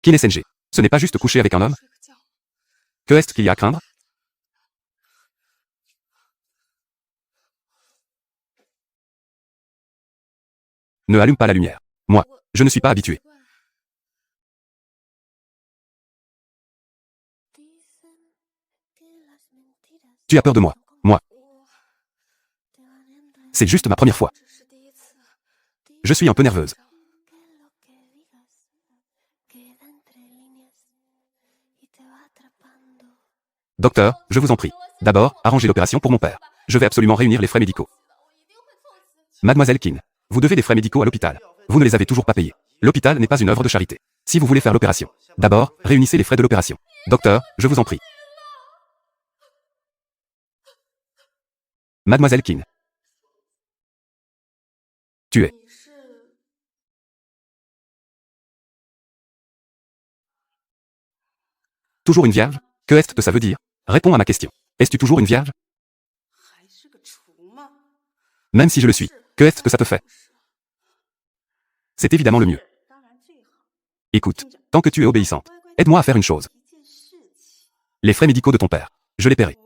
Kin SNG. Ce n'est pas juste coucher avec un homme? Que est-ce qu'il y a à craindre? Ne allume pas la lumière. Moi, je ne suis pas habitué. Tu as peur de moi. Moi. C'est juste ma première fois. Je suis un peu nerveuse. Docteur, je vous en prie. D'abord, arrangez l'opération pour mon père. Je vais absolument réunir les frais médicaux. Mademoiselle Kin, vous devez des frais médicaux à l'hôpital. Vous ne les avez toujours pas payés. L'hôpital n'est pas une œuvre de charité. Si vous voulez faire l'opération, d'abord, réunissez les frais de l'opération. Docteur, je vous en prie. Mademoiselle Kin. Tu es. Toujours une vierge? Que est-ce que ça veut dire? Réponds à ma question. Es-tu toujours une vierge? Même si je le suis, que est-ce que ça te fait? C'est évidemment le mieux. Écoute, tant que tu es obéissante, aide-moi à faire une chose. Les frais médicaux de ton père, je les paierai.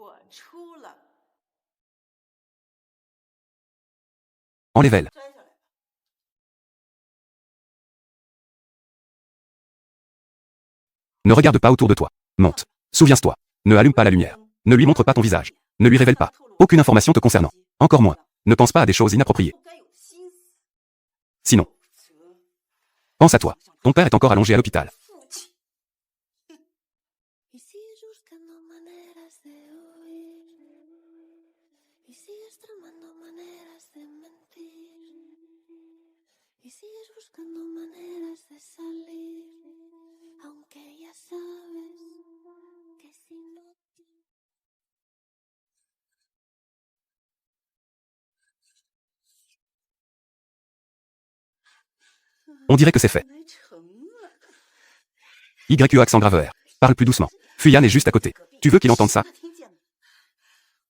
Enlève-les. Ne regarde pas autour de toi. Monte. Souviens-toi. Ne allume pas la lumière. Ne lui montre pas ton visage. Ne lui révèle pas aucune information te concernant. Encore moins. Ne pense pas à des choses inappropriées. Sinon, pense à toi. Ton père est encore allongé à l'hôpital. On dirait que c'est fait. YE accent grave R. Parle plus doucement. Fuyan est juste à côté. Tu veux qu'il entende ça?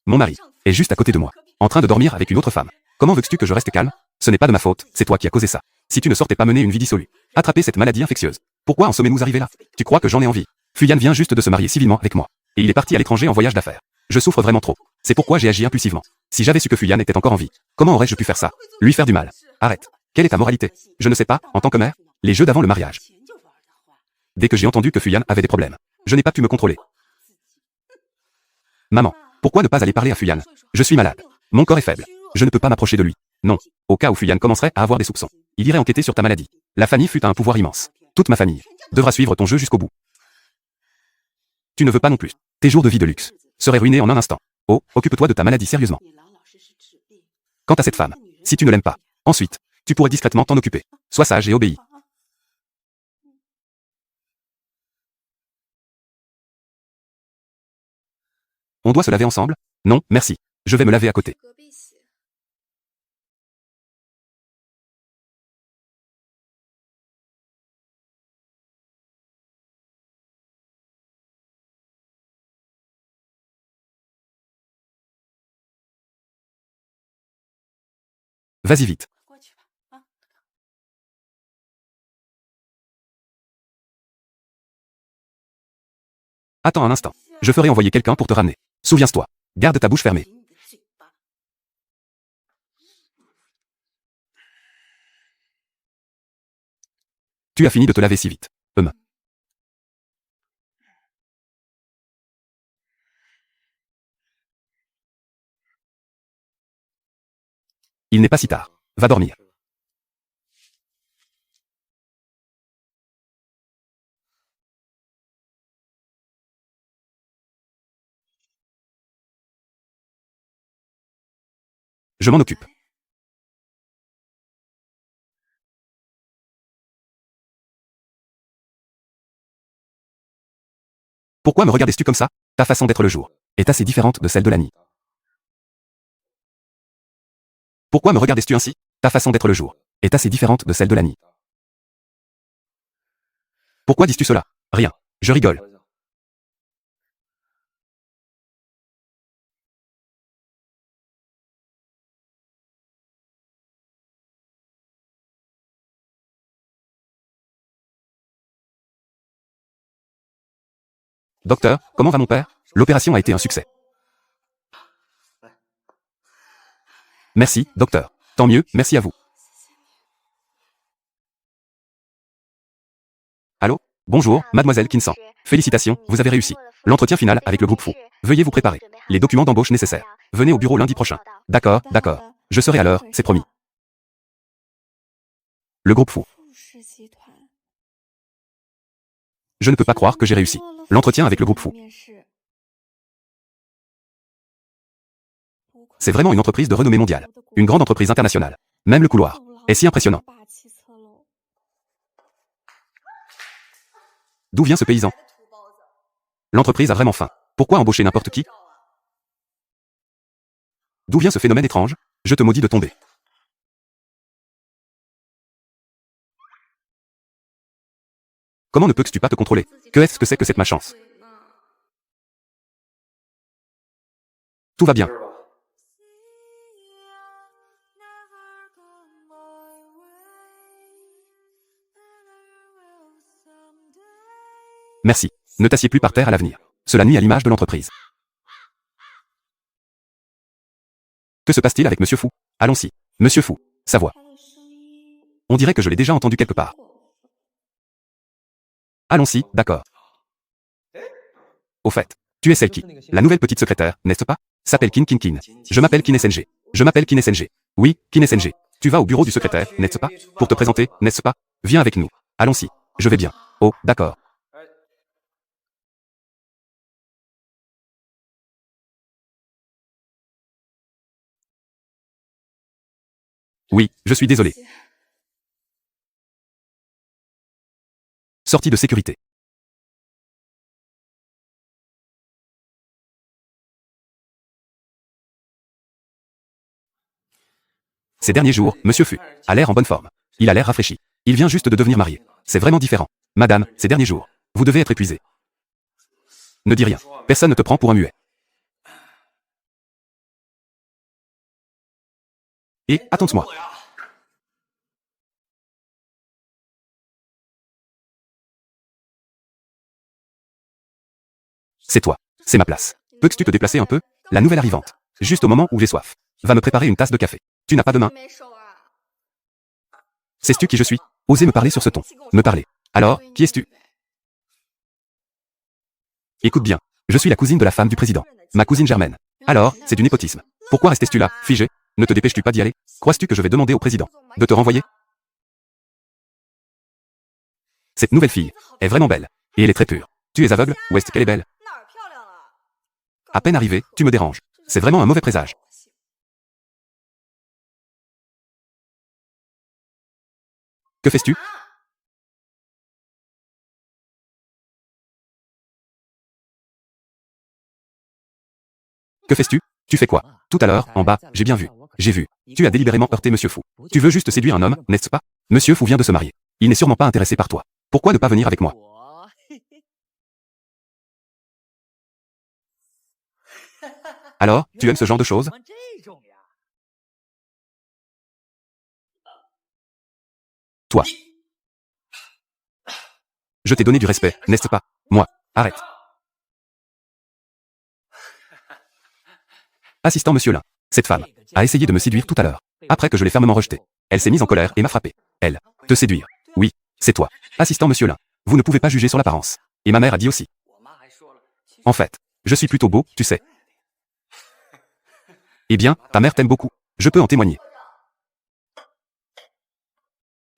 Mon mari est juste à côté de moi, en train de dormir avec une autre femme. Comment veux-tu que je reste calme? Ce n'est pas de ma faute, c'est toi qui as causé ça. Si tu ne sortais pas mener une vie dissolue, attraper cette maladie infectieuse. Pourquoi en sommes-nous arrivés là? Tu crois que j'en ai envie? Fuyan vient juste de se marier civilement avec moi. Et il est parti à l'étranger en voyage d'affaires. Je souffre vraiment trop. C'est pourquoi j'ai agi impulsivement. Si j'avais su que Fuyan était encore en vie, comment aurais-je pu faire ça? Lui faire du mal. Arrête. Quelle est ta moralité? Je ne sais pas, en tant que mère. Les jeux d'avant le mariage. Dès que j'ai entendu que Fuyan avait des problèmes, je n'ai pas pu me contrôler. Maman, pourquoi ne pas aller parler à Fuyan? Je suis malade. Mon corps est faible. Je ne peux pas m'approcher de lui. Non. Au cas où Fuyan commencerait à avoir des soupçons, il irait enquêter sur ta maladie. La famille fut un pouvoir immense. Toute ma famille devra suivre ton jeu jusqu'au bout. Tu ne veux pas non plus. Tes jours de vie de luxe seraient ruinés en un instant. Oh, occupe-toi de ta maladie sérieusement. Quant à cette femme, si tu ne l'aimes pas, ensuite, tu pourrais discrètement t'en occuper. Sois sage et obéis. On doit se laver ensemble? Non, merci. Je vais me laver à côté. Vas-y vite. Attends un instant. Je ferai envoyer quelqu'un pour te ramener. Souviens-toi. Garde ta bouche fermée. Tu as fini de te laver si vite. Il n'est pas si tard. Va dormir. Je m'en occupe. Pourquoi me regardais-tu comme ça? Ta façon d'être le jour est assez différente de celle de la nuit. Pourquoi me regardais-tu ainsi? Ta façon d'être le jour est assez différente de celle de la nuit. Pourquoi dis-tu cela? Rien. Je rigole. Docteur, comment va mon père? L'opération a été un succès. Merci, docteur. Tant mieux, merci à vous. Allô? Bonjour, mademoiselle Kinsan. Félicitations, vous avez réussi. L'entretien final avec le groupe Fou. Veuillez vous préparer. Les documents d'embauche nécessaires. Venez au bureau lundi prochain. D'accord, d'accord. Je serai à l'heure, c'est promis. Le groupe Fou. Je ne peux pas croire que j'ai réussi. L'entretien avec le groupe Fou. C'est vraiment une entreprise de renommée mondiale. Une grande entreprise internationale. Même le couloir est si impressionnant. D'où vient ce paysan? L'entreprise a vraiment faim. Pourquoi embaucher n'importe qui? D'où vient ce phénomène étrange? Je te maudis de tomber. Comment ne peux-tu pas te contrôler? Que est-ce que c'est que cette malchance? Tout va bien. Merci. Ne t'assieds plus par terre à l'avenir. Cela nuit à l'image de l'entreprise. Que se passe-t-il avec Monsieur Fou? Allons-y. Monsieur Fou. Sa voix. On dirait que je l'ai déjà entendu quelque part. Allons-y, d'accord. Au fait, tu es celle qui, la nouvelle petite secrétaire, n'est-ce pas? S'appelle Kin Kin Kin. Je m'appelle Kin SNG. Je m'appelle Kin SNG. Oui, Kin SNG. Tu vas au bureau du secrétaire, n'est-ce pas? Pour te présenter, n'est-ce pas? Viens avec nous. Allons-y. Je vais bien. Oh, d'accord. Oui, je suis désolé. Sortie de sécurité. Ces derniers jours, Monsieur Fu a l'air en bonne forme. Il a l'air rafraîchi. Il vient juste de devenir marié. C'est vraiment différent. Madame, ces derniers jours, vous devez être épuisée. Ne dis rien. Personne ne te prend pour un muet. Et, attends-moi. C'est toi. C'est ma place. Peux-tu te déplacer un peu? La nouvelle arrivante. Juste au moment où j'ai soif. Va me préparer une tasse de café. Tu n'as pas de main? Sais-tu qui je suis? Osez me parler sur ce ton. Me parler. Alors, qui es-tu? Écoute bien. Je suis la cousine de la femme du président. Ma cousine Germaine. Alors, c'est du népotisme. Pourquoi restes-tu là, figé? Ne te dépêches-tu pas d'y aller? Crois-tu que je vais demander au président de te renvoyer? Cette nouvelle fille est vraiment belle. Et elle est très pure. Tu es aveugle, ou est-ce qu'elle est belle? À peine arrivée, tu me déranges. C'est vraiment un mauvais présage. Que fais-tu? Que fais-tu? Tu fais quoi? Tout à l'heure, en bas, j'ai bien vu. J'ai vu. Tu as délibérément heurté Monsieur Fou. Tu veux juste séduire un homme, n'est-ce pas? Monsieur Fou vient de se marier. Il n'est sûrement pas intéressé par toi. Pourquoi ne pas venir avec moi? Alors, tu aimes ce genre de choses? Toi. Je t'ai donné du respect, n'est-ce pas? Moi. Arrête. Assistant Monsieur Lin. Cette femme a essayé de me séduire tout à l'heure. Après que je l'ai fermement rejetée. Elle s'est mise en colère et m'a frappé. Elle. Te séduire. Oui. C'est toi. Assistant Monsieur Lin. Vous ne pouvez pas juger sur l'apparence. Et ma mère a dit aussi. En fait, je suis plutôt beau, tu sais. Eh bien, ta mère t'aime beaucoup. Je peux en témoigner.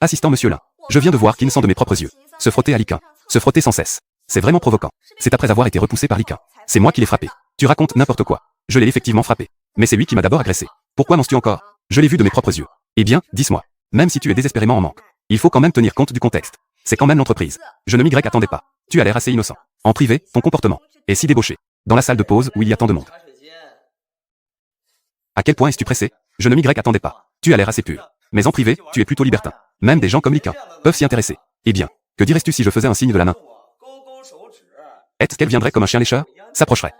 Assistant Monsieur Lin. Je viens de voir qu'In sent de mes propres yeux. Se frotter à Liquin. Se frotter sans cesse. C'est vraiment provoquant. C'est après avoir été repoussé par Liquin. C'est moi qui l'ai frappé. Tu racontes n'importe quoi. Je l'ai effectivement frappé. Mais c'est lui qui m'a d'abord agressé. Pourquoi mens-tu encore? Je l'ai vu de mes propres yeux. Eh bien, dis-moi. Même si tu es désespérément en manque. Il faut quand même tenir compte du contexte. C'est quand même l'entreprise. Je ne m'y attendais pas. Tu as l'air assez innocent. En privé, ton comportement est si débauché. Dans la salle de pause où il y a tant de monde. À quel point es-tu pressé? Je ne m'y attendais pas. Tu as l'air assez pur. Mais en privé, tu es plutôt libertin. Même des gens comme Liquin peuvent s'y intéresser. Eh bien, que dirais-tu si je faisais un signe de la main? Est-ce qu'elle viendrait comme un chien lécheur? S'approcherait.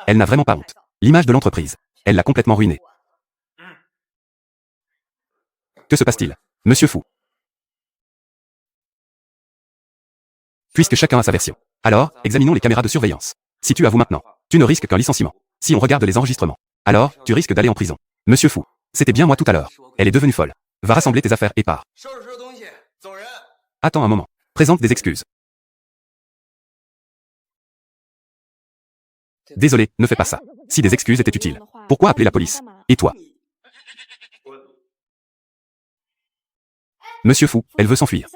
Elle n'a vraiment pas honte. L'image de l'entreprise. Elle l'a complètement ruinée. Que se passe-t-il? Monsieur Fou. Puisque chacun a sa version. Alors, examinons les caméras de surveillance. Si tu avoues maintenant, tu ne risques qu'un licenciement. Si on regarde les enregistrements, alors, tu risques d'aller en prison. Monsieur fou. C'était bien moi tout à l'heure. Elle est devenue folle. Va rassembler tes affaires et pars. Attends un moment. Présente des excuses. Désolé, ne fais pas ça. Si des excuses étaient utiles, pourquoi appeler la police? Et toi? Monsieur fou, elle veut s'enfuir.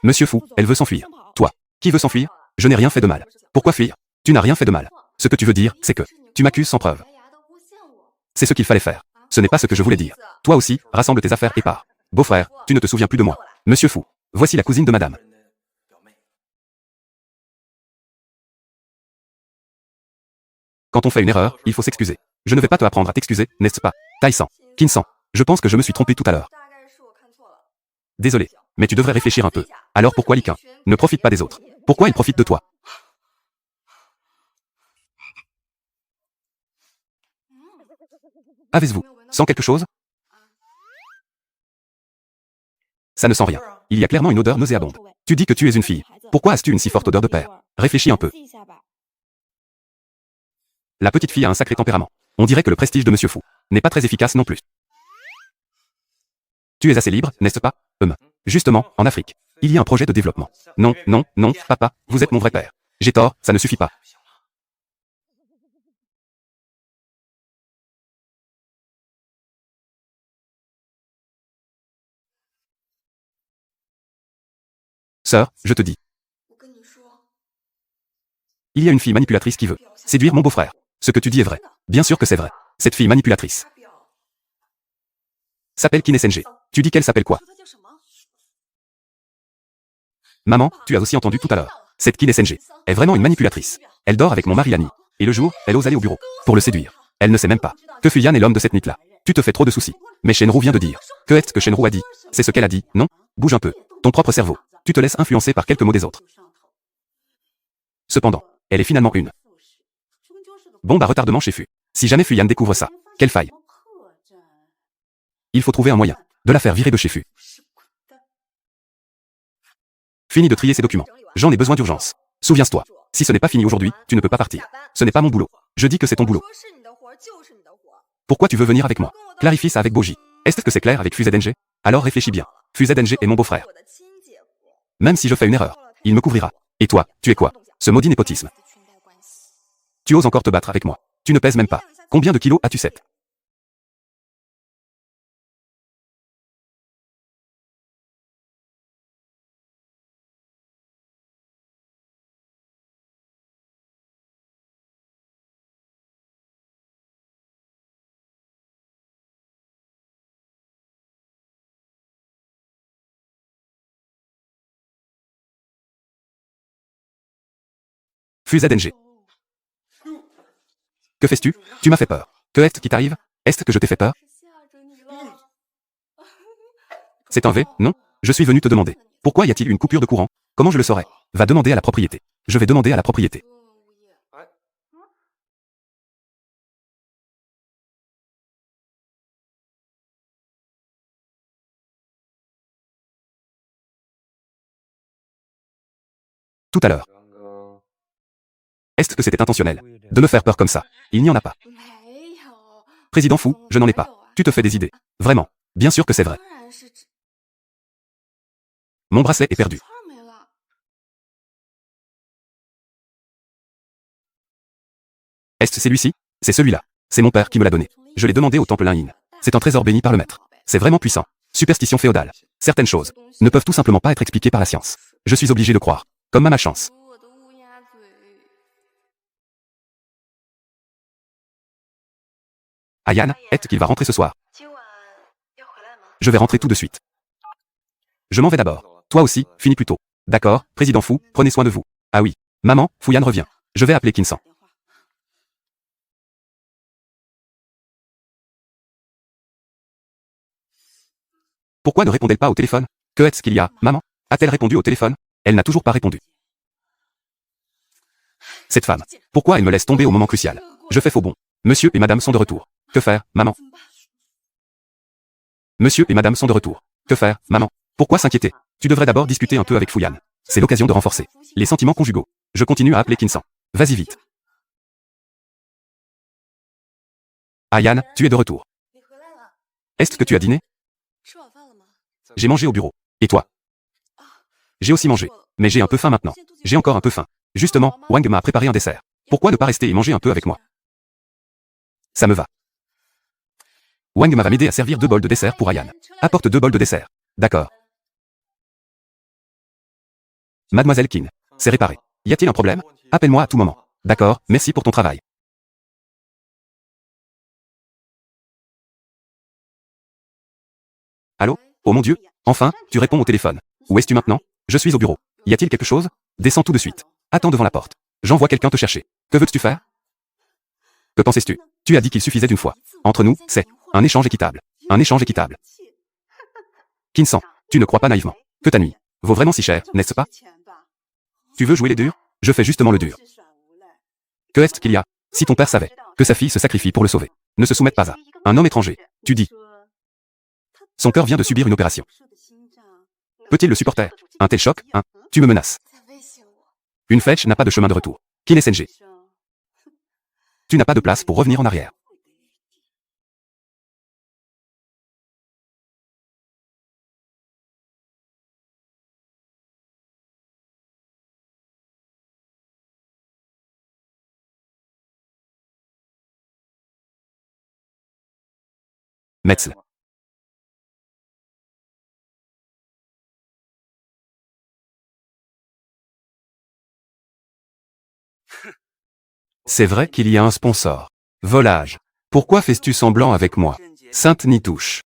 Monsieur fou, elle veut s'enfuir. Toi, qui veut s'enfuir? Je n'ai rien fait de mal. Pourquoi fuir? Tu n'as rien fait de mal. Ce que tu veux dire, c'est que tu m'accuses sans preuve. C'est ce qu'il fallait faire. Ce n'est pas ce que je voulais dire. Toi aussi, rassemble tes affaires et pars. Beau-frère, tu ne te souviens plus de moi. Monsieur fou. Voici la cousine de madame. Quand on fait une erreur, il faut s'excuser. Je ne vais pas te apprendre à t'excuser, n'est-ce pas? Tai-san. Kin-san. Je pense que je me suis trompé tout à l'heure. Désolé. Mais tu devrais réfléchir un peu. Alors pourquoi Liquin ne profite pas des autres? Pourquoi il profite de toi? Avez-vous sent quelque chose? Ça ne sent rien. Il y a clairement une odeur nauséabonde. Tu dis que tu es une fille. Pourquoi as-tu une si forte odeur de père? Réfléchis un peu. La petite fille a un sacré tempérament. On dirait que le prestige de Monsieur Fou n'est pas très efficace non plus. Tu es assez libre, n'est-ce pas? Justement, en Afrique, il y a un projet de développement. Non, non, non, papa, vous êtes mon vrai père. J'ai tort, ça ne suffit pas. Sœur, je te dis. Il y a une fille manipulatrice qui veut séduire mon beau-frère. Ce que tu dis est vrai. Bien sûr que c'est vrai. Cette fille manipulatrice s'appelle Kine Senji. Tu dis qu'elle s'appelle quoi? Maman, tu as aussi entendu tout à l'heure. Cette Kine Senji est vraiment une manipulatrice. Elle dort avec mon mari Lani. Et le jour, elle ose aller au bureau pour le séduire. Elle ne sait même pas que Fuyan est l'homme de cette nuit-là. Tu te fais trop de soucis. Mais Shenru vient de dire. Que est-ce que Shenru a dit? C'est ce qu'elle a dit, non? Bouge un peu. Ton propre cerveau. Tu te laisses influencer par quelques mots des autres. Cependant, elle est finalement une bombe à retardement chez Fu. Si jamais Fuyan découvre ça, quelle faille. Il faut trouver un moyen de la faire virer de chez Fu. Fini de trier ces documents. J'en ai besoin d'urgence. Souviens-toi. Si ce n'est pas fini aujourd'hui, tu ne peux pas partir. Ce n'est pas mon boulot. Je dis que c'est ton boulot. Pourquoi tu veux venir avec moi? Clarifie ça avec Boji. Est-ce que c'est clair avec FuZNG? Alors réfléchis bien. FuZNG est mon beau-frère. Même si je fais une erreur, il me couvrira. Et toi, tu es quoi? Ce maudit népotisme. Tu oses encore te battre avec moi. Tu ne pèses même pas. Combien de kilos as-tu? 7? FuZNG. Que fais-tu? Tu m'as fait peur. Que est-ce qui t'arrive? Est-ce que je t'ai fait peur? C'est un V, non? Je suis venu te demander. Pourquoi y a-t-il une coupure de courant? Comment je le saurais? Va demander à la propriété. Je vais demander à la propriété. Tout à l'heure. Est-ce que c'était intentionnel de me faire peur comme ça? Il n'y en a pas. Président fou, je n'en ai pas. Tu te fais des idées. Vraiment. Bien sûr que c'est vrai. Mon bracelet est perdu. Est-ce celui-ci? C'est celui-là. C'est mon père qui me l'a donné. Je l'ai demandé au temple Lin. C'est un trésor béni par le maître. C'est vraiment puissant. Superstition féodale. Certaines choses ne peuvent tout simplement pas être expliquées par la science. Je suis obligé de croire. Comme à ma chance. Ayan, est-ce qu'il va rentrer ce soir? Je vais rentrer tout de suite. Je m'en vais d'abord. Toi aussi, finis plus tôt. D'accord, président fou, prenez soin de vous. Ah oui. Maman, Fuyan revient. Je vais appeler Kinsan. Pourquoi ne répond-elle pas au téléphone? Que est-ce qu'il y a, maman? A-t-elle répondu au téléphone? Elle n'a toujours pas répondu. Cette femme. Pourquoi elle me laisse tomber au moment crucial? Je fais faux bond. Monsieur et madame sont de retour. Que faire, maman? Monsieur et madame sont de retour. Que faire, maman? Pourquoi s'inquiéter? Tu devrais d'abord discuter un peu avec Fuyan. C'est l'occasion de renforcer les sentiments conjugaux. Je continue à appeler Kinsan. Vas-y vite. Ayan, tu es de retour. Est-ce que tu as dîné? J'ai mangé au bureau. Et toi? J'ai aussi mangé. Mais j'ai un peu faim maintenant. J'ai encore un peu faim. Justement, Wang m'a préparé un dessert. Pourquoi ne pas rester et manger un peu avec moi? Ça me va. Wang va m'aider à servir 2 bols de dessert pour Ayan. Apporte 2 bols de dessert. D'accord. Mademoiselle Kin. C'est réparé. Y a-t-il un problème? Appelle-moi à tout moment. D'accord, merci pour ton travail. Allô? Oh mon Dieu. Enfin, tu réponds au téléphone. Où es-tu maintenant? Je suis au bureau. Y a-t-il quelque chose? Descends tout de suite. Attends devant la porte. J'envoie quelqu'un te chercher. Que veux-tu faire? Que pensais-tu? Tu as dit qu'il suffisait d'une fois. Entre nous, c'est un échange équitable. Un échange équitable. Kinsan, tu ne crois pas naïvement que ta nuit vaut vraiment si cher, n'est-ce pas? Tu veux jouer les durs? Je fais justement le dur. Que est-ce qu'il y a? Si ton père savait que sa fille se sacrifie pour le sauver, ne se soumette pas à un homme étranger. Tu dis. Son cœur vient de subir une opération. Peut-il le supporter? Un tel choc, hein? Tu me menaces. Une flèche n'a pas de chemin de retour. Kin SNG. Tu n'as pas de place pour revenir en arrière. Metz. C'est vrai qu'il y a un sponsor. Volage. Pourquoi fais-tu semblant avec moi? Sainte Nitouche.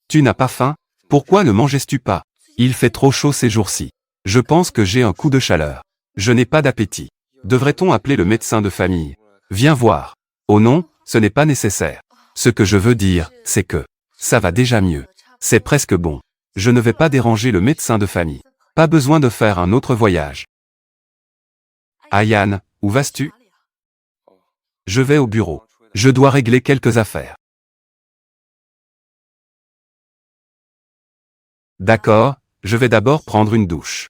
Tu n'as pas faim? Pourquoi ne manges-tu pas? Il fait trop chaud ces jours-ci. Je pense que j'ai un coup de chaleur. Je n'ai pas d'appétit. Devrait-on appeler le médecin de famille? Viens voir. Oh non, ce n'est pas nécessaire. Ce que je veux dire, c'est que ça va déjà mieux. C'est presque bon. Je ne vais pas déranger le médecin de famille. Pas besoin de faire un autre voyage. Ayan, où vas-tu? Je vais au bureau. Je dois régler quelques affaires. D'accord, je vais d'abord prendre une douche.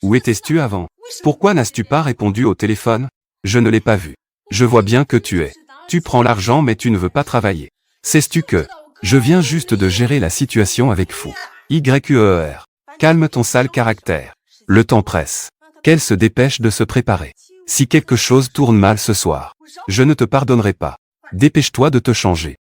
Où étais-tu avant? Pourquoi n'as-tu pas répondu au téléphone? Je ne l'ai pas vu. Je vois bien que tu es. Tu prends l'argent mais tu ne veux pas travailler. Sais-tu que je viens juste de gérer la situation avec Fou. YQER. Calme ton sale caractère. Le temps presse. Qu'elle se dépêche de se préparer. Si quelque chose tourne mal ce soir, je ne te pardonnerai pas. Dépêche-toi de te changer.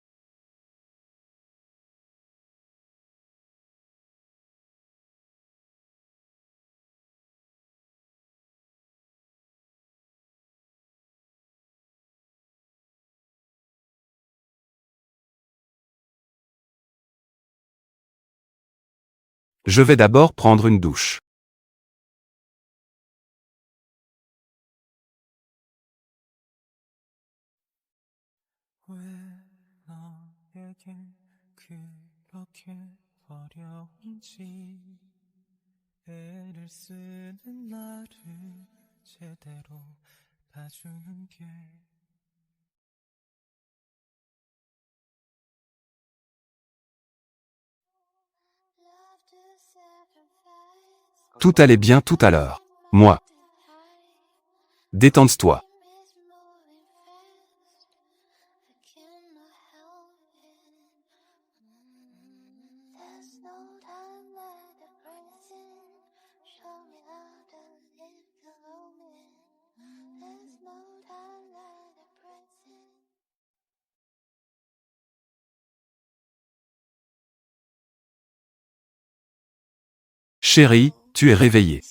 Je vais d'abord prendre une douche. 왜 너에게 그렇게 어려운지 애를 쓰는 나를 제대로 봐주는 게 Tout allait bien tout à l'heure. Moi. Détends-toi. Chérie, tu es réveillée.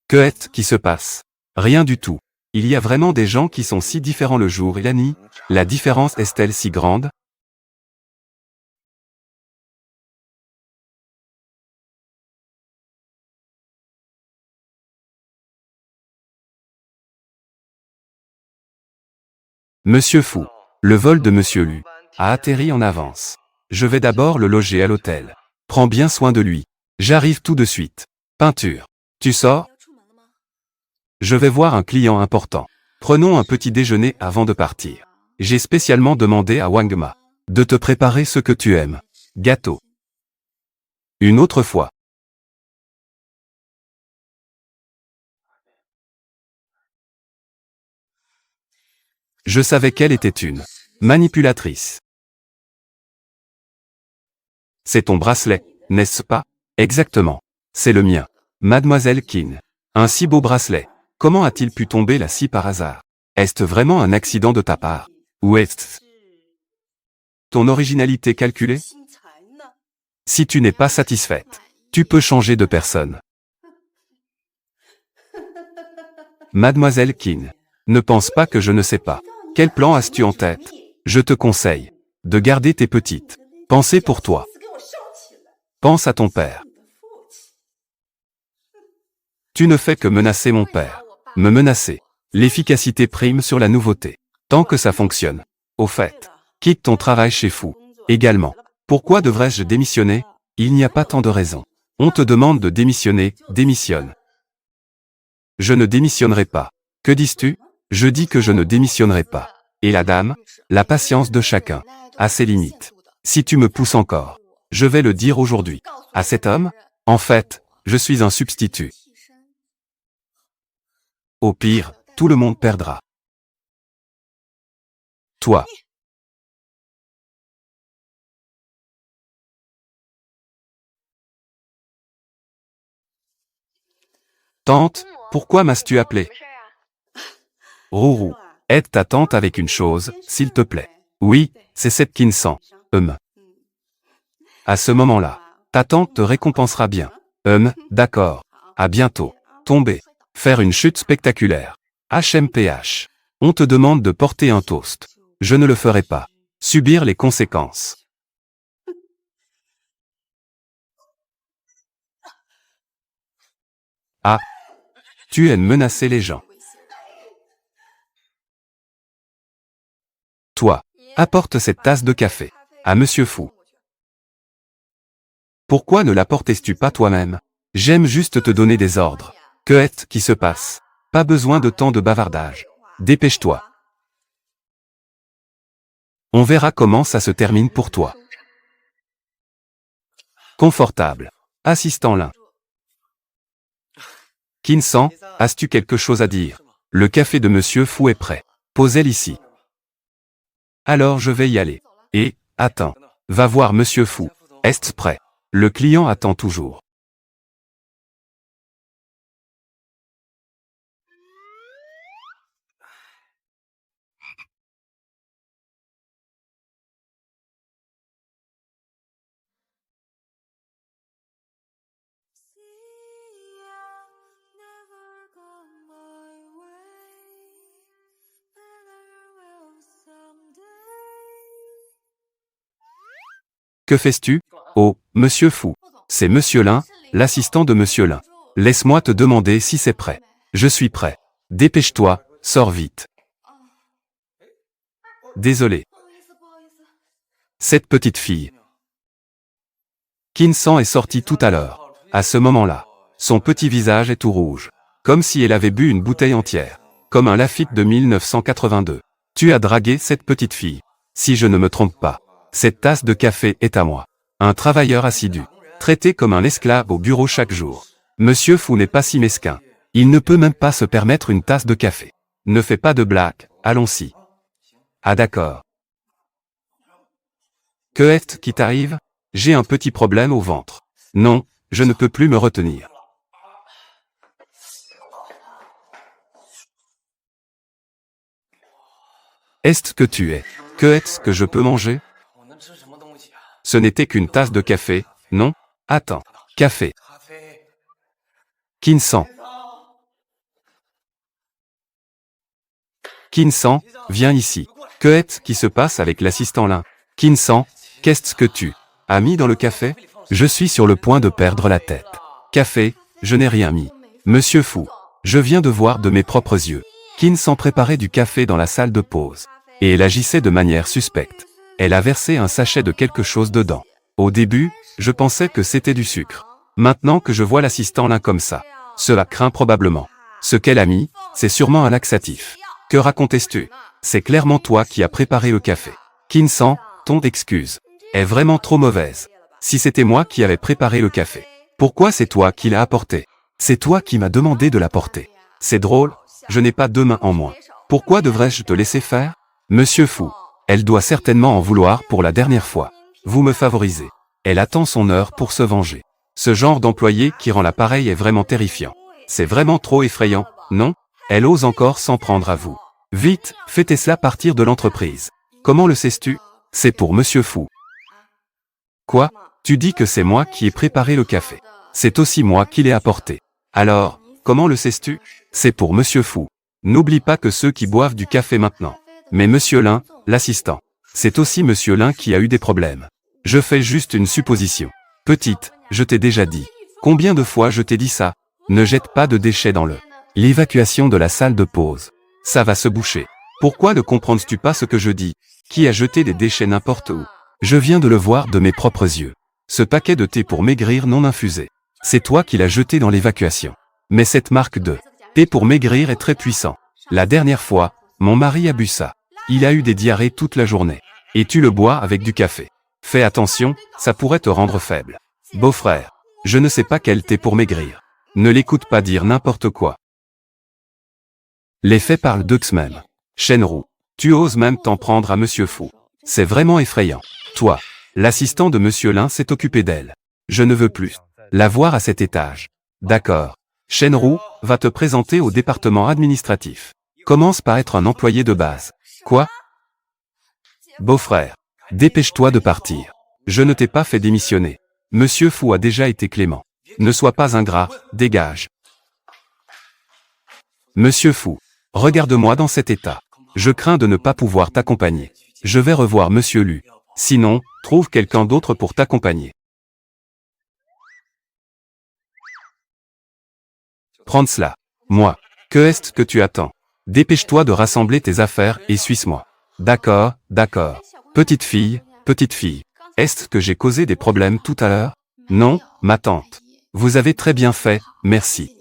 Que est-ce qui se passe? Rien du tout. Il y a vraiment des gens qui sont si différents le jour et la nuit. La différence est-elle si grande? Monsieur Fou. Le vol de Monsieur Lu a atterri en avance. Je vais d'abord le loger à l'hôtel. Prends bien soin de lui. J'arrive tout de suite. Peinture. Tu sors? Je vais voir un client important. Prenons un petit déjeuner avant de partir. J'ai spécialement demandé à Wang Ma de te préparer ce que tu aimes. Gâteau. Une autre fois. Je savais qu'elle était une manipulatrice. C'est ton bracelet, n'est-ce pas? Exactement. C'est le mien. Mademoiselle Qin. Un si beau bracelet. Comment a-t-il pu tomber là si par hasard? Est-ce vraiment un accident de ta part? Ou est-ce ton originalité calculée? Si tu n'es pas satisfaite, tu peux changer de personne. Mademoiselle Qin. Ne pense pas que je ne sais pas. Quel plan as-tu en tête? Je te conseille de garder tes petites pensées pour toi. Pense à ton père. Tu ne fais que menacer mon père. Me menacer. L'efficacité prime sur la nouveauté. Tant que ça fonctionne. Au fait, quitte ton travail chez Fou. Également. Pourquoi devrais-je démissionner? Il n'y a pas tant de raisons. On te demande de démissionner, démissionne. Je ne démissionnerai pas. Que dis-tu? Je dis que je ne démissionnerai pas. Et la dame, la patience de chacun a ses limites. Si tu me pousses encore, je vais le dire aujourd'hui. À cet homme, en fait, je suis un substitut. Au pire, tout le monde perdra. Toi. Tante, pourquoi m'as-tu appelé? Rourou, aide ta tante avec une chose, s'il te plaît. Oui, c'est cette Qin-san. À ce moment-là, ta tante te récompensera bien. D'accord. À bientôt. Tomber. Faire une chute spectaculaire. HMPH. On te demande de porter un toast. Je ne le ferai pas. Subir les conséquences. Ah. Tu aimes menacer les gens. Toi, apporte cette tasse de café à Monsieur Fou. Pourquoi ne l'apportes-tu pas toi-même? J'aime juste te donner des ordres. Que est-ce qui se passe? Pas besoin de tant de bavardage. Dépêche-toi. On verra comment ça se termine pour toi. Confortable. Assistant l'un. Qin-san, as-tu quelque chose à dire? Le café de Monsieur Fou est prêt. Pose-le ici. Alors je vais y aller. Et, attends. Va voir Monsieur Fou. Est-ce prêt? Le client attend toujours. Que fais-tu? Oh, Monsieur Fou. C'est Monsieur Lin, l'assistant de Monsieur Lin. Laisse-moi te demander si c'est prêt. Je suis prêt. Dépêche-toi, sors vite. Désolé. Cette petite fille. Qin-san est sortie tout à l'heure. À ce moment-là, son petit visage est tout rouge. Comme si elle avait bu une bouteille entière. Comme un Lafite de 1982. Tu as dragué cette petite fille. Si je ne me trompe pas. Cette tasse de café est à moi. Un travailleur assidu. Traité comme un esclave au bureau chaque jour. Monsieur Fou n'est pas si mesquin. Il ne peut même pas se permettre une tasse de café. Ne fais pas de blagues, allons-y. Ah d'accord. Que est-ce qui t'arrive? J'ai un petit problème au ventre. Non, je ne peux plus me retenir. Est-ce que tu es? Que est-ce que je peux manger? Ce n'était qu'une tasse de café, non? Attends. Café. Qin-san. Qin-san, viens ici. Que est-ce qui se passe avec l'assistant Lin? Qin-san, qu'est-ce que tu as mis dans le café? Je suis sur le point de perdre la tête. Café, je n'ai rien mis. Monsieur Fou, je viens de voir de mes propres yeux. Qin-san préparait du café dans la salle de pause. Et elle agissait de manière suspecte. Elle a versé un sachet de quelque chose dedans. Au début, je pensais que c'était du sucre. Maintenant que je vois l'assistant là comme ça, cela craint probablement. Ce qu'elle a mis, c'est sûrement un laxatif. Que racontes-tu? C'est clairement toi qui as préparé le café. Kinsan, ton excuse est vraiment trop mauvaise. Si c'était moi qui avais préparé le café, pourquoi c'est toi qui l'as apporté? C'est toi qui m'as demandé de l'apporter. C'est drôle, je n'ai pas deux mains en moins. Pourquoi devrais-je te laisser faire? Monsieur Fou. Elle doit certainement en vouloir pour la dernière fois. Vous me favorisez. Elle attend son heure pour se venger. Ce genre d'employé qui rend l'appareil est vraiment terrifiant. C'est vraiment trop effrayant, non? Elle ose encore s'en prendre à vous. Vite, fais Tesla partir de l'entreprise. Comment le sais-tu? C'est pour Monsieur Fou. Quoi? Tu dis que c'est moi qui ai préparé le café. C'est aussi moi qui l'ai apporté. Alors, comment le sais-tu? C'est pour Monsieur Fou. N'oublie pas que ceux qui boivent du café maintenant. Mais Monsieur Lin, l'assistant. C'est aussi Monsieur Lin qui a eu des problèmes. Je fais juste une supposition. Petite, je t'ai déjà dit. Combien de fois je t'ai dit ça? Ne jette pas de déchets dans l'évacuation de la salle de pause. Ça va se boucher. Pourquoi ne comprends-tu pas ce que je dis? Qui a jeté des déchets n'importe où? Je viens de le voir de mes propres yeux. Ce paquet de thé pour maigrir non infusé. C'est toi qui l'as jeté dans l'évacuation. Mais cette marque de thé pour maigrir est très puissant. La dernière fois, mon mari a bu ça. Il a eu des diarrhées toute la journée. Et tu le bois avec du café. Fais attention, ça pourrait te rendre faible. Beau-frère, je ne sais pas quel thé pour maigrir. Ne l'écoute pas dire n'importe quoi. Les faits parlent d'eux-mêmes. Shenru, tu oses même t'en prendre à Monsieur Fou. C'est vraiment effrayant. Toi, l'assistant de Monsieur Lin s'est occupé d'elle. Je ne veux plus la voir à cet étage. D'accord. Shenru, va te présenter au département administratif. Commence par être un employé de base. Quoi? Beau-frère, dépêche-toi de partir. Je ne t'ai pas fait démissionner. Monsieur Fou a déjà été clément. Ne sois pas ingrat, dégage. Monsieur Fou, regarde-moi dans cet état. Je crains de ne pas pouvoir t'accompagner. Je vais revoir Monsieur Lu. Sinon, trouve quelqu'un d'autre pour t'accompagner. Prends cela. Moi. Que est-ce que tu attends? Dépêche-toi de rassembler tes affaires et suis-moi. D'accord, d'accord. Petite fille, est-ce que j'ai causé des problèmes tout à l'heure? Non, ma tante. Vous avez très bien fait, merci.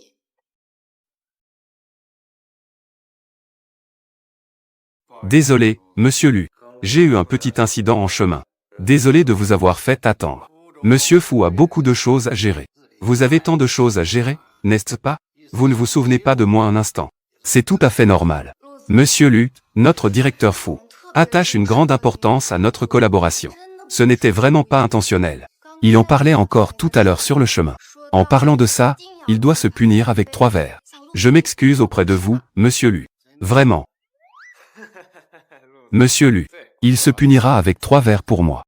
Désolé, Monsieur Lu. J'ai eu un petit incident en chemin. Désolé de vous avoir fait attendre. Monsieur Fou a beaucoup de choses à gérer. Vous avez tant de choses à gérer, n'est-ce pas? Vous ne vous souvenez pas de moi un instant. C'est tout à fait normal. Monsieur Lu, notre directeur Fou, attache une grande importance à notre collaboration. Ce n'était vraiment pas intentionnel. Il en parlait encore tout à l'heure sur le chemin. En parlant de ça, il doit se punir avec 3 verres. Je m'excuse auprès de vous, Monsieur Lu. Vraiment. Monsieur Lu, il se punira avec 3 verres pour moi.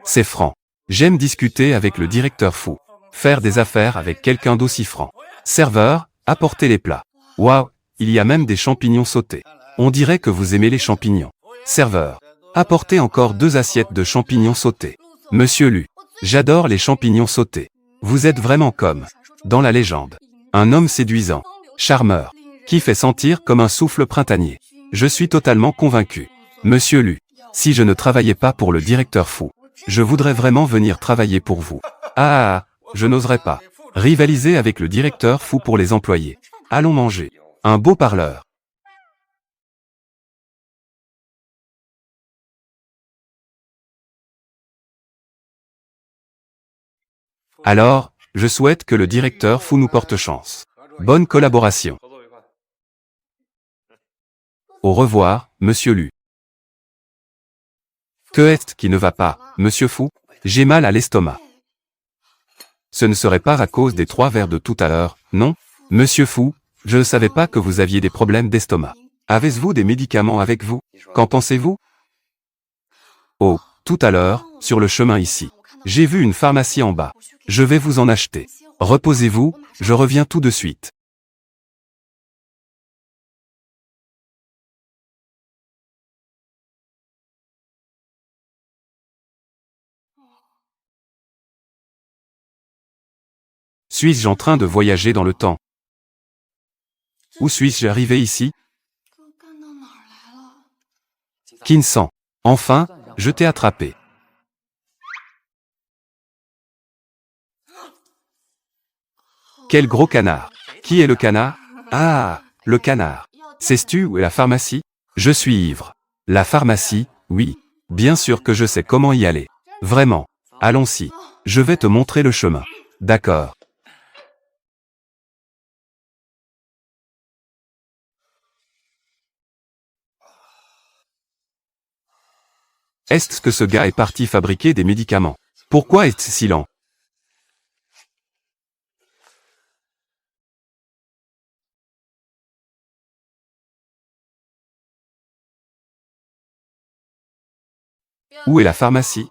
C'est franc. J'aime discuter avec le directeur Fou. Faire des affaires avec quelqu'un d'aussi franc. Serveur, apportez les plats. Waouh, il y a même des champignons sautés. On dirait que vous aimez les champignons. Serveur, apportez encore 2 assiettes de champignons sautés. Monsieur Lu, j'adore les champignons sautés. Vous êtes vraiment comme, dans la légende, un homme séduisant, charmeur, qui fait sentir comme un souffle printanier. Je suis totalement convaincu. Monsieur Lu, si je ne travaillais pas pour le directeur Fou, je voudrais vraiment venir travailler pour vous. Ah, je n'oserais pas. Rivaliser avec le directeur Fou pour les employés. Allons manger. Un beau parleur. Alors, je souhaite que le directeur Fou nous porte chance. Bonne collaboration. Au revoir, Monsieur Lu. Que est-ce qui ne va pas, Monsieur Fou? J'ai mal à l'estomac. Ce ne serait pas à cause des 3 verres de tout à l'heure, non? Monsieur Fou, je ne savais pas que vous aviez des problèmes d'estomac. Avez-vous des médicaments avec vous? Qu'en pensez-vous? Oh, tout à l'heure, sur le chemin ici. J'ai vu une pharmacie en bas. Je vais vous en acheter. Reposez-vous, je reviens tout de suite. Suis-je en train de voyager dans le temps? Où suis-je arrivé ici? Kinsan. Enfin, je t'ai attrapé. Quel gros canard! Qui est le canard? Ah, le canard. Sais-tu où est la pharmacie? Je suis ivre. La pharmacie, oui. Bien sûr que je sais comment y aller. Vraiment. Allons-y. Je vais te montrer le chemin. D'accord. Est-ce que ce gars est parti fabriquer des médicaments? Pourquoi est-ce si lent? Où est la pharmacie?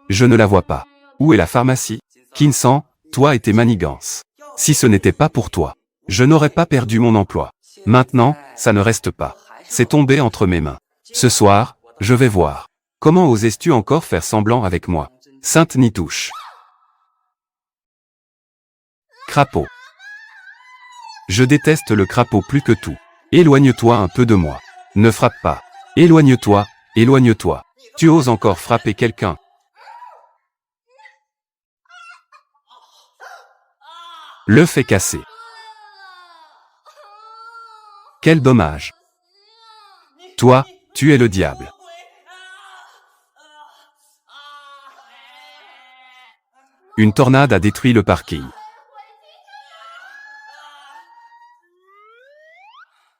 Je ne la vois pas. Où est la pharmacie? Kinsan, toi et tes manigances. Si ce n'était pas pour toi, je n'aurais pas perdu mon emploi. Maintenant, ça ne reste pas. C'est tombé entre mes mains. Ce soir, je vais voir. Comment osais-tu encore faire semblant avec moi? Sainte Nitouche. Crapaud. Je déteste le crapaud plus que tout. Éloigne-toi un peu de moi. Ne frappe pas. Éloigne-toi, éloigne-toi. Tu oses encore frapper quelqu'un? L'œuf est cassé. Quel dommage. Toi, tu es le diable. Une tornade a détruit le parking.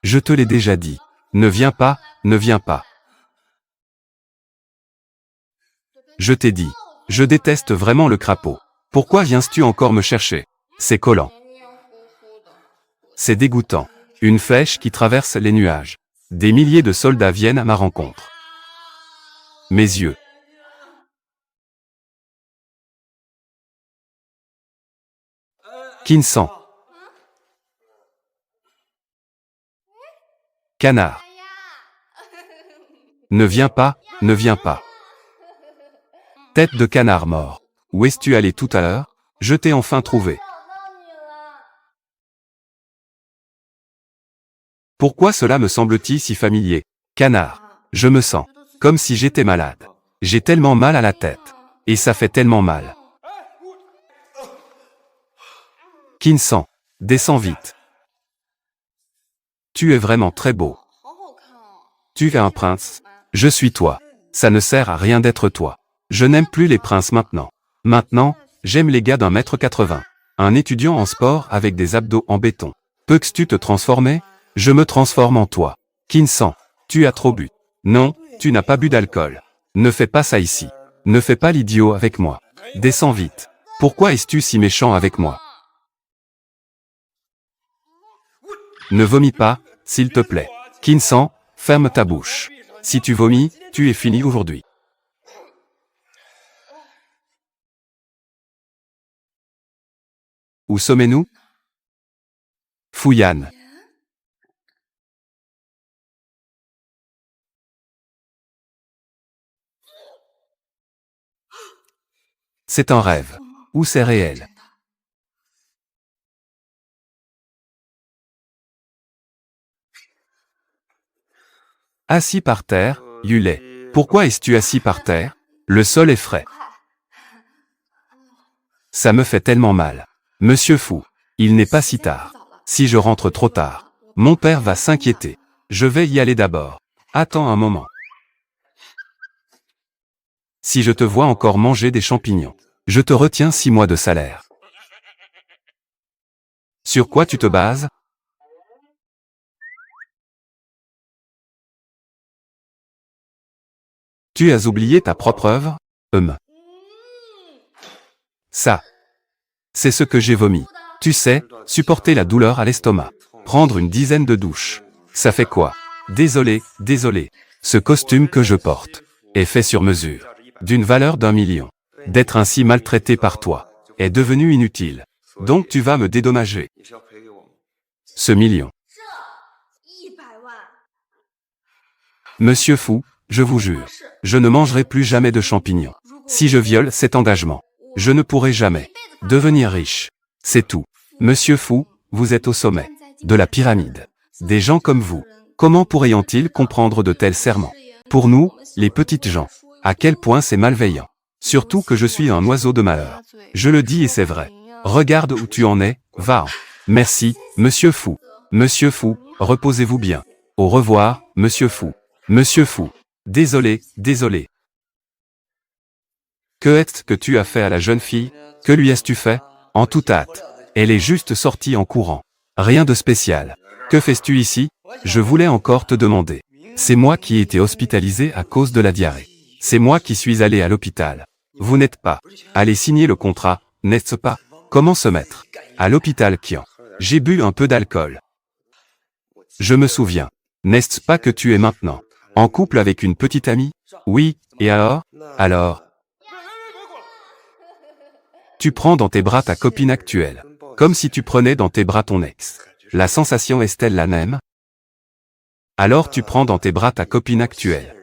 Je te l'ai déjà dit. Ne viens pas, ne viens pas. Je t'ai dit. Je déteste vraiment le crapaud. Pourquoi viens-tu encore me chercher? C'est collant. C'est dégoûtant. Une flèche qui traverse les nuages. Des milliers de soldats viennent à ma rencontre. Mes yeux. Kinsan. Canard. Ne viens pas, ne viens pas. Tête de canard mort. Où es-tu allé tout à l'heure? Je t'ai enfin trouvé. Pourquoi cela me semble-t-il si familier? Canard. Je me sens comme si j'étais malade. J'ai tellement mal à la tête. Et ça fait tellement mal. Kinsan. Descends vite. Tu es vraiment très beau. Tu es un prince. Je suis toi. Ça ne sert à rien d'être toi. Je n'aime plus les princes maintenant. Maintenant, j'aime les gars d'1,80 m. Un étudiant en sport avec des abdos en béton. Peux-tu te transformer? Je me transforme en toi. Kinsan. Tu as trop bu. Non, tu n'as pas bu d'alcool. Ne fais pas ça ici. Ne fais pas l'idiot avec moi. Descends vite. Pourquoi es-tu si méchant avec moi? Ne vomis pas, s'il te plaît. Kinsan, ferme ta bouche. Si tu vomis, tu es fini aujourd'hui. Où sommes-nous? Fuyane. C'est un rêve. Ou c'est réel? Assis par terre, Yulet. Pourquoi es-tu assis par terre? Le sol est frais. Ça me fait tellement mal. Monsieur Fou. Il n'est pas si tard. Si je rentre trop tard, mon père va s'inquiéter. Je vais y aller d'abord. Attends un moment. Si je te vois encore manger des champignons, je te retiens 6 mois de salaire. Sur quoi tu te bases? Tu as oublié ta propre œuvre? Ça. C'est ce que j'ai vomi. Tu sais, supporter la douleur à l'estomac. Prendre une dizaine de douches. Ça fait quoi? Désolé, désolé. Ce costume que je porte est fait sur mesure. D'une valeur d'1 million. D'être ainsi maltraité par toi est devenu inutile. Donc tu vas me dédommager. Ce million. Monsieur Fou, je vous jure, je ne mangerai plus jamais de champignons. Si je viole cet engagement, je ne pourrai jamais devenir riche. C'est tout. Monsieur Fou, vous êtes au sommet de la pyramide. Des gens comme vous, comment pourraient-ils comprendre de tels serments? Pour nous, les petites gens, à quel point c'est malveillant. Surtout que je suis un oiseau de malheur. Je le dis et c'est vrai. Regarde où tu en es, va-en. Merci, Monsieur Fou. Monsieur Fou, reposez-vous bien. Au revoir, Monsieur Fou. Monsieur Fou. Désolé, désolé. Que est-ce que tu as fait à la jeune fille? Que lui as-tu fait? En toute hâte. Elle est juste sortie en courant. Rien de spécial. Que fais-tu ici? Je voulais encore te demander. C'est moi qui ai été hospitalisé à cause de la diarrhée. C'est moi qui suis allé à l'hôpital. Vous n'êtes pas allé signer le contrat, n'est-ce pas? Comment se mettre à l'hôpital Kian? J'ai bu un peu d'alcool. Je me souviens. N'est-ce pas que tu es maintenant en couple avec une petite amie? Oui, et alors? Alors? Tu prends dans tes bras ta copine actuelle, comme si tu prenais dans tes bras ton ex. La sensation est-elle la même? Alors tu prends dans tes bras ta copine actuelle.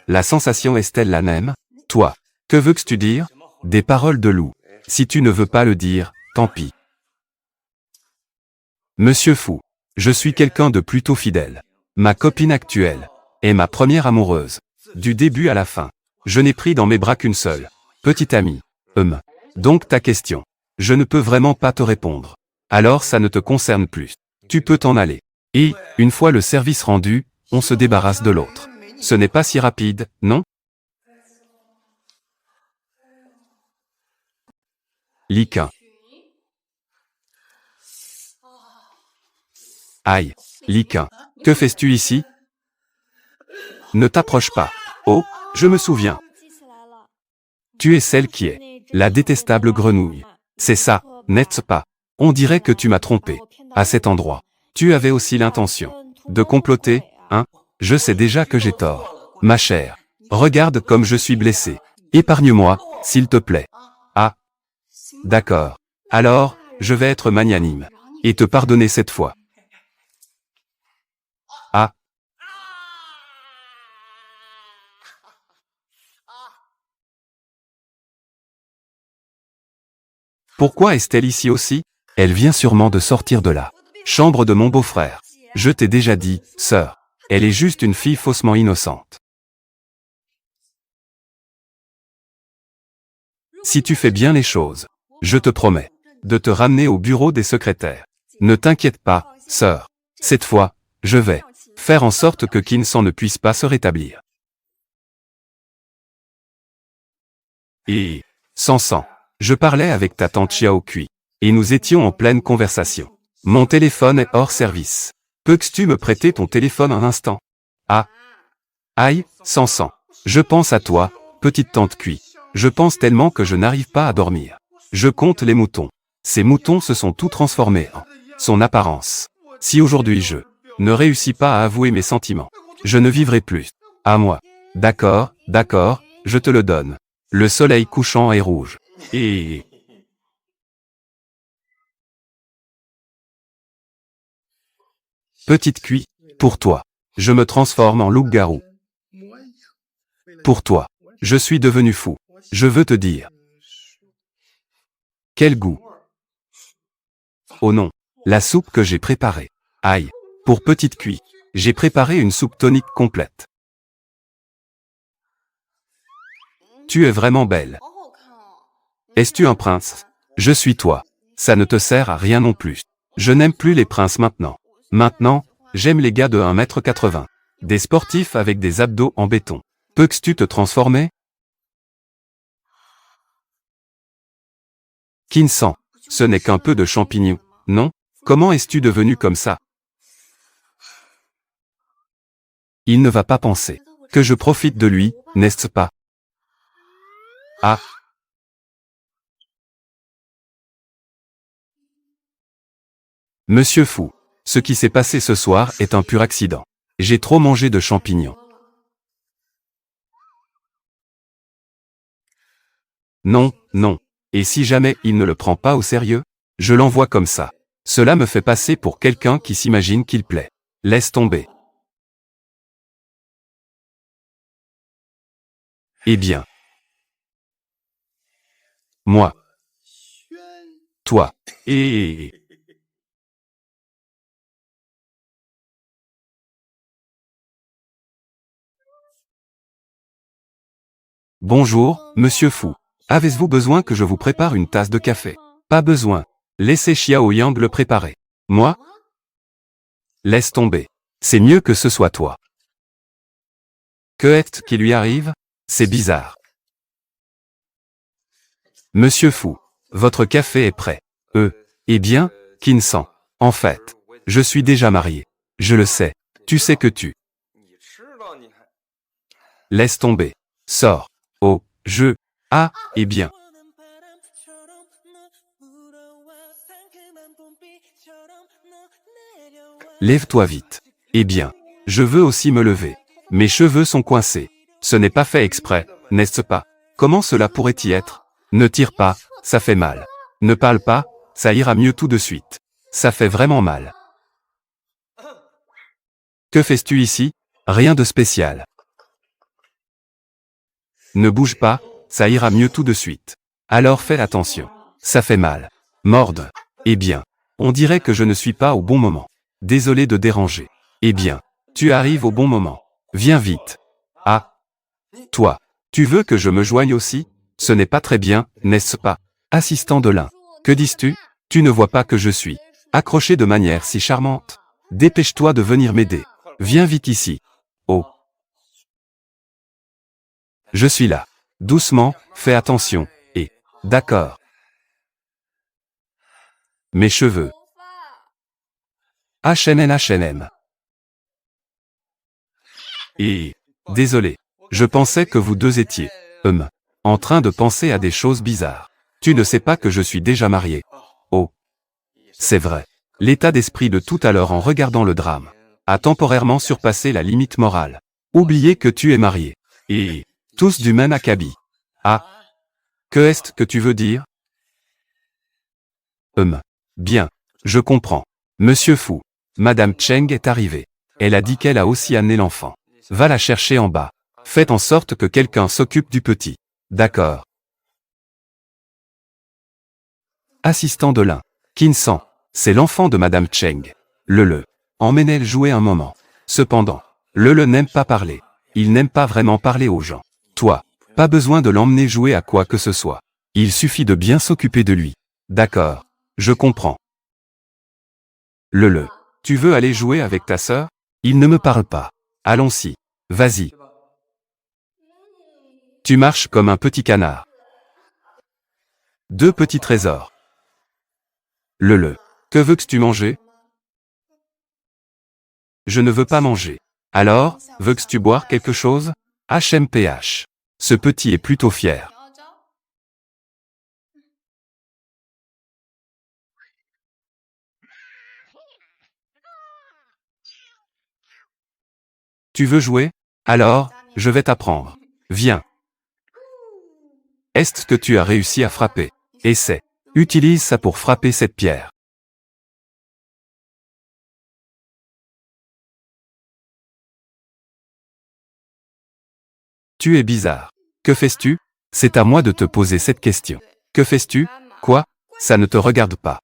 La sensation est-elle la même? Toi, que veux-tu dire? Des paroles de loup. Si tu ne veux pas le dire, tant pis. Monsieur Fou, je suis quelqu'un de plutôt fidèle. Ma copine actuelle est ma première amoureuse. Du début à la fin. Je n'ai pris dans mes bras qu'une seule petite amie. Donc ta question. Je ne peux vraiment pas te répondre. Alors ça ne te concerne plus. Tu peux t'en aller. Et, une fois le service rendu, on se débarrasse de l'autre. Ce n'est pas si rapide, non? Liquin. Aïe. Liquin. Que fais-tu ici? Ne t'approche pas. Oh, je me souviens. Tu es celle qui est la détestable grenouille. C'est ça, n'est-ce pas? On dirait que tu m'as trompé. À cet endroit. Tu avais aussi l'intention de comploter, hein? Je sais déjà que j'ai tort. Ma chère. Regarde comme je suis blessé. Épargne-moi, s'il te plaît. Ah. D'accord. Alors, je vais être magnanime. Et te pardonner cette fois. Ah. Pourquoi est-elle ici aussi? Elle vient sûrement de sortir de la chambre de mon beau-frère. Je t'ai déjà dit, sœur. Elle est juste une fille faussement innocente. Si tu fais bien les choses, je te promets de te ramener au bureau des secrétaires. Ne t'inquiète pas, sœur. Cette fois, je vais faire en sorte que Kinsan ne puisse pas se rétablir. Et, Sansan, je parlais avec ta tante Xiao Kui, et nous étions en pleine conversation. Mon téléphone est hors service. Peux-tu me prêter ton téléphone un instant? Ah. Aïe, Sansan. Je pense à toi, petite tante Kui. Je pense tellement que je n'arrive pas à dormir. Je compte les moutons. Ces moutons se sont tout transformés en son apparence. Si aujourd'hui je ne réussis pas à avouer mes sentiments, je ne vivrai plus. À moi. D'accord, d'accord, je te le donne. Le soleil couchant est rouge. Et... Petite Kui, pour toi. Je me transforme en loup-garou. Pour toi. Je suis devenu fou. Je veux te dire. Quel goût. Oh non. La soupe que j'ai préparée. Aïe. Pour Petite Kui. J'ai préparé une soupe tonique complète. Tu es vraiment belle. Es-tu un prince? Je suis toi. Ça ne te sert à rien non plus. Je n'aime plus les princes maintenant. Maintenant, j'aime les gars de 1,80 m. Des sportifs avec des abdos en béton. Peux-tu te transformer? Kinsan, ce n'est qu'un peu de champignon, non? Comment es-tu devenu comme ça? Il ne va pas penser que je profite de lui, n'est-ce pas? Ah. Monsieur Fou, ce qui s'est passé ce soir est un pur accident. J'ai trop mangé de champignons. Non, non. Et si jamais il ne le prend pas au sérieux? Je l'envoie comme ça. Cela me fait passer pour quelqu'un qui s'imagine qu'il plaît. Laisse tomber. Eh bien. Moi. toi. Et... Bonjour, monsieur Fou. Avez-vous besoin que je vous prépare une tasse de café? Pas besoin. Laissez Xiao Yang le préparer. Moi? Laisse tomber. C'est mieux que ce soit toi. Que est-ce qui lui arrive? C'est bizarre. Monsieur Fou, votre café est prêt. Eh bien, Kinsan. En fait, je suis déjà marié. Je le sais. Tu sais que tu... Laisse tomber. Sors. Oh, je... Ah, eh bien. Lève-toi vite. Eh bien, je veux aussi me lever. Mes cheveux sont coincés. Ce n'est pas fait exprès, n'est-ce pas? Comment cela pourrait y être? Ne tire pas, ça fait mal. Ne parle pas, ça ira mieux tout de suite. Ça fait vraiment mal. Que fais-tu ici? Rien de spécial. Ne bouge pas, ça ira mieux tout de suite. Alors fais attention. Ça fait mal. Morde. Eh bien, on dirait que je ne suis pas au bon moment. Désolé de déranger. Eh bien, tu arrives au bon moment. Viens vite. Ah. Toi. Tu veux que je me joigne aussi? Ce n'est pas très bien, n'est-ce pas? Assistant de l'un. Que dis-tu? Tu ne vois pas que je suis accroché de manière si charmante. Dépêche-toi de venir m'aider. Viens vite ici. Oh. Je suis là. Doucement, fais attention. Et... D'accord. Mes cheveux. H&M. Et... Désolé. Je pensais que vous deux étiez... en train de penser à des choses bizarres. Tu ne sais pas que je suis déjà marié. Oh. C'est vrai. L'état d'esprit de tout à l'heure en regardant le drame a temporairement surpassé la limite morale. Oubliez que tu es marié. Et... tous du même acabit. Ah. Que est-ce que tu veux dire? Bien. Je comprends. Monsieur Fou. Madame Cheng est arrivée. Elle a dit qu'elle a aussi amené l'enfant. Va la chercher en bas. Faites en sorte que quelqu'un s'occupe du petit. D'accord. Assistant de l'un. Kinsan. C'est l'enfant de Madame Cheng. Le. Emmenez-le jouer un moment. Cependant, le n'aime pas parler. Il n'aime pas vraiment parler aux gens. Toi, pas besoin de l'emmener jouer à quoi que ce soit. Il suffit de bien s'occuper de lui. D'accord. Je comprends. Le. Tu veux aller jouer avec ta sœur? Il ne me parle pas. Allons-y. Vas-y. Tu marches comme un petit canard. Deux petits trésors. Le. Que veux-tu manger? Je ne veux pas manger. Alors, veux-tu boire quelque chose? HMPH. Ce petit est plutôt fier. Tu veux jouer? Alors, je vais t'apprendre. Viens. Est-ce que tu as réussi à frapper? Essaie. Utilise ça pour frapper cette pierre. Tu es bizarre. Que fais-tu? C'est à moi de te poser cette question. Que fais-tu? Quoi? Ça ne te regarde pas.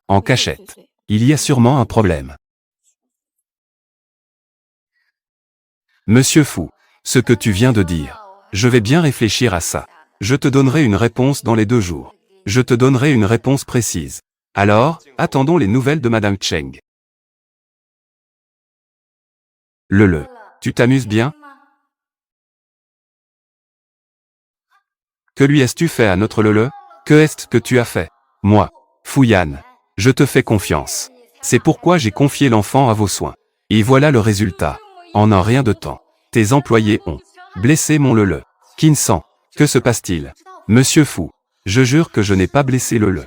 En cachette. Il y a sûrement un problème. Monsieur Fou, ce que tu viens de dire. Je vais bien réfléchir à ça. Je te donnerai une réponse dans les 2 jours. Je te donnerai une réponse précise. Alors, attendons les nouvelles de Madame Cheng. Le. Tu t'amuses bien? Que lui as-tu fait à notre le? Que est-ce que tu as fait? Moi, Fouyan. Je te fais confiance. C'est pourquoi j'ai confié l'enfant à vos soins. Et voilà le résultat. En un rien de temps. Tes employés ont blessé mon le. Kinsan. Que se passe-t-il? Monsieur Fou. Je jure que je n'ai pas blessé le.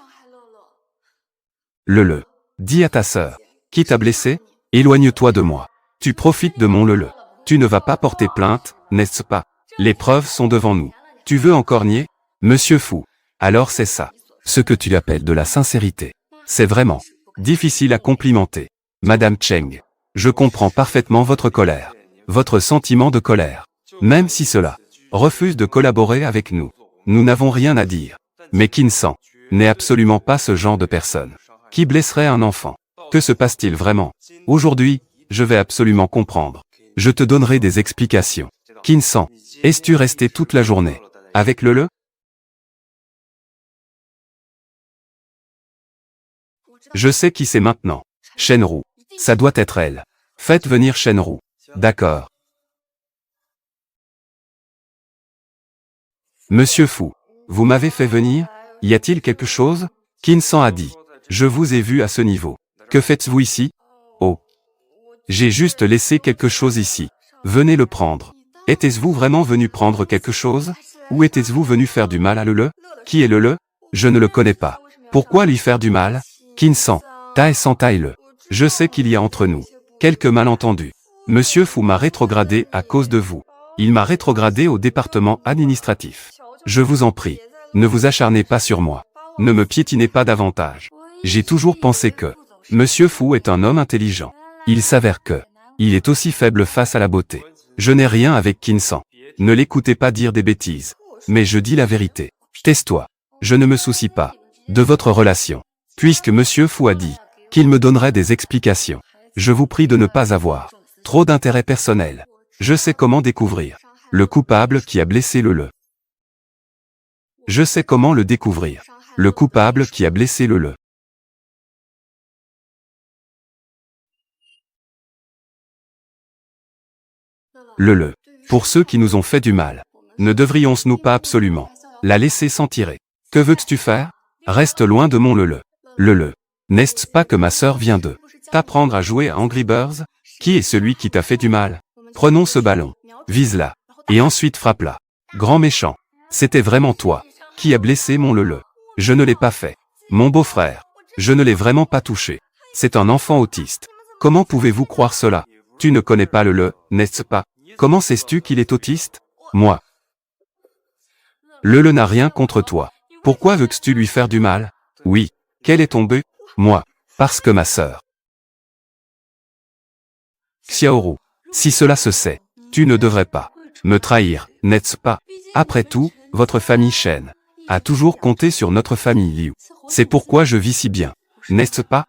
Le. Dis à ta sœur. Qui t'a blessé? Éloigne-toi de moi. Tu profites de mon le. Tu ne vas pas porter plainte, n'est-ce pas? Les preuves sont devant nous. Tu veux encore nier? Monsieur Fou. Alors c'est ça. Ce que tu appelles de la sincérité. C'est vraiment difficile à complimenter. Madame Cheng. Je comprends parfaitement votre colère. Votre sentiment de colère. Même si cela refuse de collaborer avec nous. Nous n'avons rien à dire. Mais Kinsan n'est absolument pas ce genre de personne qui blesserait un enfant. Que se passe-t-il vraiment? Aujourd'hui, je vais absolument comprendre. Je te donnerai des explications. Kinsan, es-tu resté toute la journée avec le? Je sais qui c'est maintenant. Shenru. Ça doit être elle. Faites venir Shenru. D'accord. Monsieur Fu, vous m'avez fait venir? Y a-t-il quelque chose? Kinsan a dit. Je vous ai vu à ce niveau. Que faites-vous ici? Oh. J'ai juste laissé quelque chose ici. Venez le prendre. Était-vous vraiment venu prendre quelque chose? Ou était-vous venu faire du mal à le? Qui est le? Je ne le connais pas. Pourquoi lui faire du mal? Kinsan, Tae-san Tae-le. Je sais qu'il y a entre nous quelques malentendus. Monsieur Fu m'a rétrogradé à cause de vous. Il m'a rétrogradé au département administratif. Je vous en prie, ne vous acharnez pas sur moi. Ne me piétinez pas davantage. J'ai toujours pensé que Monsieur Fu est un homme intelligent. Il s'avère que il est aussi faible face à la beauté. Je n'ai rien avec Kinsan. Ne l'écoutez pas dire des bêtises. Mais je dis la vérité. Tais-toi. Je ne me soucie pas de votre relation. Puisque Monsieur Fu a dit qu'il me donnerait des explications. Je vous prie de ne pas avoir trop d'intérêt personnel. Je sais comment découvrir le coupable qui a blessé le. Je sais comment le découvrir. Le coupable qui a blessé le. Le. Pour ceux qui nous ont fait du mal. Ne devrions-nous pas absolument la laisser s'en tirer? Que veux-tu faire? Reste loin de mon le. Le. N'est-ce pas que ma sœur vient de t'apprendre à jouer à Angry Birds? Qui est celui qui t'a fait du mal? Prenons ce ballon. Vise-la. Et ensuite frappe-la. Grand méchant. C'était vraiment toi qui a blessé mon le. Je ne l'ai pas fait. Mon beau-frère. Je ne l'ai vraiment pas touché. C'est un enfant autiste. Comment pouvez-vous croire cela? Tu ne connais pas le, n'est-ce pas? Comment sais-tu qu'il est autiste? Moi. Le n'a rien contre toi. Pourquoi veux-tu lui faire du mal? Oui. Quel est ton but? Moi. Parce que ma sœur. Xiaoru. Si cela se sait, tu ne devrais pas me trahir, n'est-ce pas? Après tout, votre famille Shen a toujours compté sur notre famille Liu. C'est pourquoi je vis si bien, n'est-ce pas?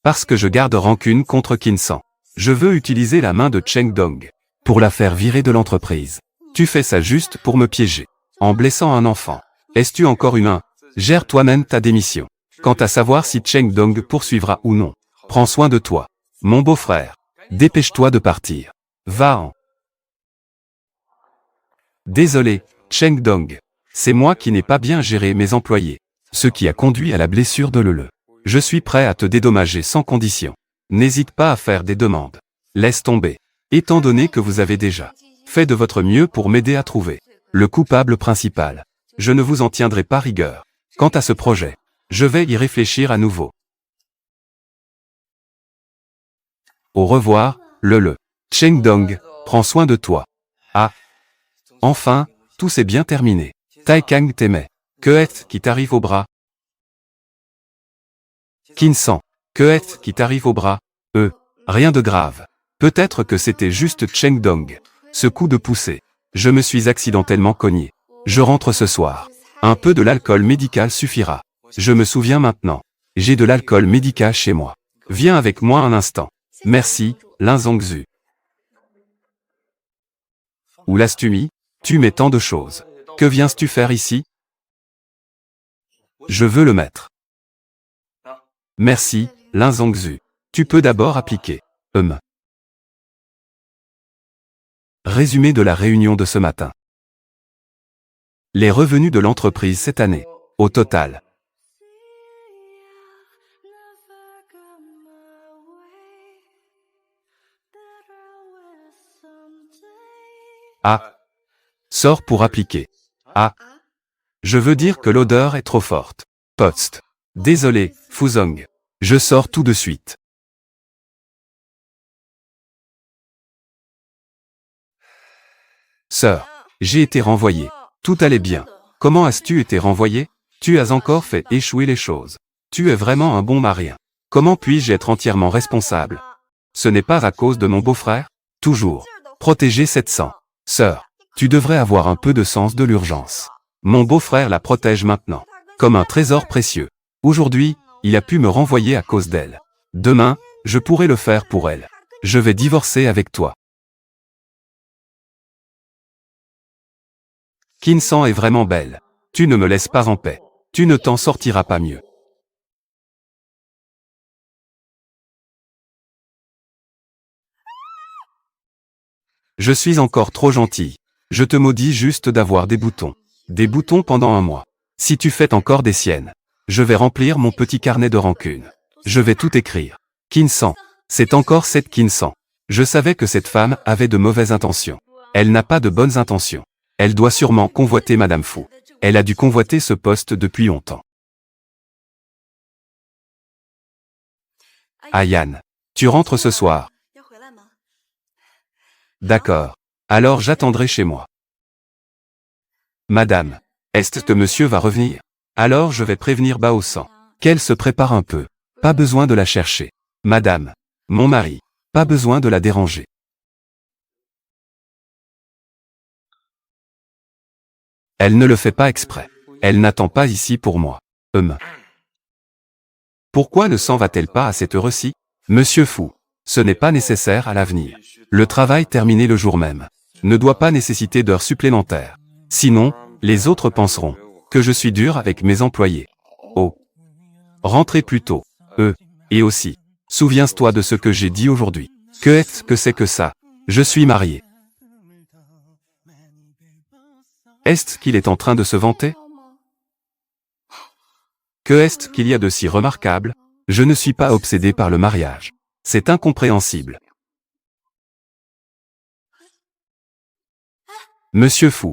Parce que je garde rancune contre Kinsan. Je veux utiliser la main de Cheng Dong pour la faire virer de l'entreprise. Tu fais ça juste pour me piéger, en blessant un enfant. Es-tu encore humain? Gère toi-même ta démission. Quant à savoir si Cheng Dong poursuivra ou non, prends soin de toi. Mon beau-frère, dépêche-toi de partir. Va-en. Désolé, Cheng Dong. C'est moi qui n'ai pas bien géré mes employés. Ce qui a conduit à la blessure de le. Je suis prêt à te dédommager sans condition. N'hésite pas à faire des demandes. Laisse tomber. Étant donné que vous avez déjà fait de votre mieux pour m'aider à trouver le coupable principal, je ne vous en tiendrai pas rigueur. Quant à ce projet, je vais y réfléchir à nouveau. Au revoir, le. Cheng Dong, prends soin de toi. Ah. Enfin, tout s'est bien terminé. Tai Kang t'aimait. Que est-ce qui t'arrive au bras? Kinsan. Que est-ce qui t'arrive au bras? Rien de grave. Peut-être que c'était juste Cheng Dong. Ce coup de poussée. Je me suis accidentellement cogné. Je rentre ce soir. Un peu de l'alcool médical suffira. Je me souviens maintenant. J'ai de l'alcool médical chez moi. Viens avec moi un instant. Merci, Lin Zhongzhu. Où l'as-tu mis? Tu mets tant de choses. Que viens-tu faire ici? Je veux le mettre. Merci, Lin Zhongzhu. Tu peux d'abord appliquer. Résumé de la réunion de ce matin. Les revenus de l'entreprise cette année. Au total. A. Sors pour appliquer. A. Je veux dire que l'odeur est trop forte. Post. Désolé, Fuzong. Je sors tout de suite. Sœur. J'ai été renvoyé. Tout allait bien. Comment as-tu été renvoyé? Tu as encore fait échouer les choses. Tu es vraiment un bon marien. Comment puis-je être entièrement responsable? Ce n'est pas à cause de mon beau-frère? Toujours. Protéger 700. Sœur. Tu devrais avoir un peu de sens de l'urgence. Mon beau-frère la protège maintenant. Comme un trésor précieux. Aujourd'hui, il a pu me renvoyer à cause d'elle. Demain, je pourrai le faire pour elle. Je vais divorcer avec toi. Kinsan est vraiment belle. Tu ne me laisses pas en paix. Tu ne t'en sortiras pas mieux. Je suis encore trop gentille. Je te maudis juste d'avoir des boutons. Des boutons pendant un mois. Si tu fais encore des siennes, je vais remplir mon petit carnet de rancune. Je vais tout écrire. Kinsan. C'est encore cette Kinsan. Je savais que cette femme avait de mauvaises intentions. Elle n'a pas de bonnes intentions. Elle doit sûrement convoiter Madame Fu. Elle a dû convoiter ce poste depuis longtemps. Ayan. Tu rentres ce soir. D'accord. Alors j'attendrai chez moi. Madame. Est-ce que monsieur va revenir? Alors je vais prévenir Bao-san. Qu'elle se prépare un peu. Pas besoin de la chercher. Madame. Mon mari. Pas besoin de la déranger. Elle ne le fait pas exprès. Elle n'attend pas ici pour moi. Pourquoi ne s'en va-t-elle pas à cette heure-ci? Monsieur Fu. Ce n'est pas nécessaire à l'avenir. Le travail terminé le jour même ne doit pas nécessiter d'heures supplémentaires. Sinon, les autres penseront que je suis dur avec mes employés. Oh. Rentrez plus tôt. Et aussi. Souviens-toi de ce que j'ai dit aujourd'hui. Que est-ce que c'est que ça? Je suis marié. Est-ce qu'il est en train de se vanter? Que est-ce qu'il y a de si remarquable? Je ne suis pas obsédé par le mariage. C'est incompréhensible. Monsieur Fu.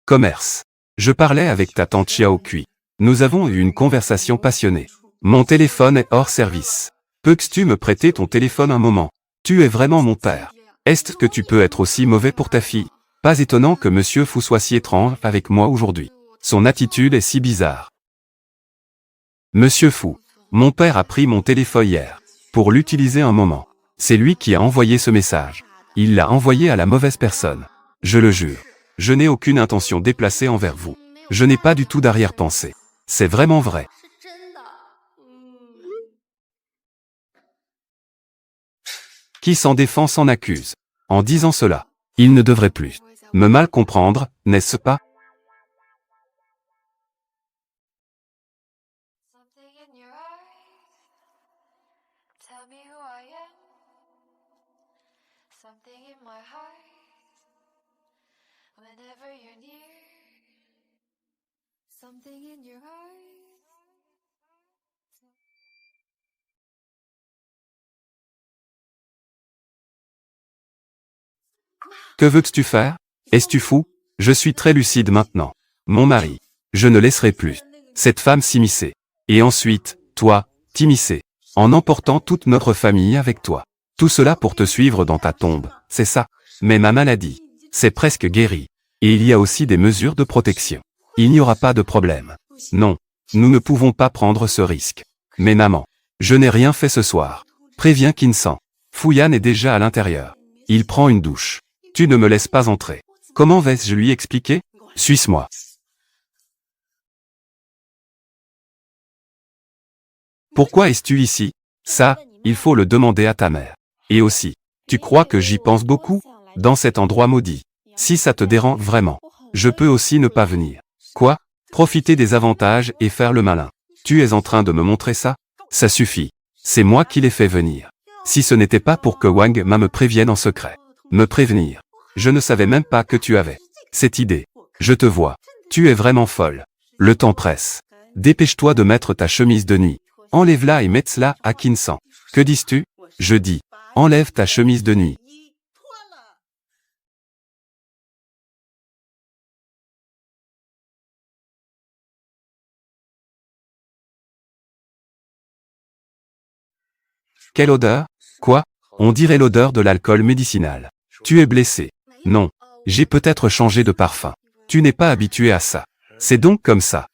Commerce. Je parlais avec ta tante Xiao Kui. Nous avons eu une conversation passionnée. Mon téléphone est hors service. Peux-tu me prêter ton téléphone un moment? Tu es vraiment mon père. Est-ce que tu peux être aussi mauvais pour ta fille? Pas étonnant que Monsieur Fu soit si étrange avec moi aujourd'hui. Son attitude est si bizarre. Monsieur Fu. Mon père a pris mon téléphone hier. Pour l'utiliser un moment. C'est lui qui a envoyé ce message. Il l'a envoyé à la mauvaise personne. Je le jure. Je n'ai aucune intention déplacée envers vous. Je n'ai pas du tout d'arrière-pensée. C'est vraiment vrai. Qui s'en défend s'en accuse. En disant cela, il ne devrait plus me mal comprendre, n'est-ce pas? Something in your eyes, tell me who I am. Something in my heart, whenever you're near. Something in your eyes. Que veux-tu faire? Es-tu fou? Je suis très lucide maintenant. Mon mari. Je ne laisserai plus cette femme s'immiscer. Et ensuite, toi, t'immiscer. En emportant toute notre famille avec toi. Tout cela pour te suivre dans ta tombe, c'est ça. Mais ma maladie, c'est presque guéri. Et il y a aussi des mesures de protection. Il n'y aura pas de problème. Non, nous ne pouvons pas prendre ce risque. Mais maman, je n'ai rien fait ce soir. Préviens Kinsan. Fuyan est déjà à l'intérieur. Il prend une douche. Tu ne me laisses pas entrer. Comment vais-je lui expliquer? Suis-moi. Pourquoi es-tu ici? Ça, il faut le demander à ta mère. Et aussi, tu crois que j'y pense beaucoup? Dans cet endroit maudit. Si ça te dérange vraiment, je peux aussi ne pas venir. Quoi? Profiter des avantages et faire le malin. Tu es en train de me montrer ça? Ça suffit. C'est moi qui l'ai fait venir. Si ce n'était pas pour que Wang Ma me prévienne en secret. Me prévenir. Je ne savais même pas que tu avais cette idée. Je te vois. Tu es vraiment folle. Le temps presse. Dépêche-toi de mettre ta chemise de nuit. Enlève-la et mets-la à Kinsan. Que dis-tu? Je dis. Enlève ta chemise de nuit. Quelle odeur? Quoi? On dirait l'odeur de l'alcool médicinal. Tu es blessé. Non. J'ai peut-être changé de parfum. Tu n'es pas habitué à ça. C'est donc comme ça.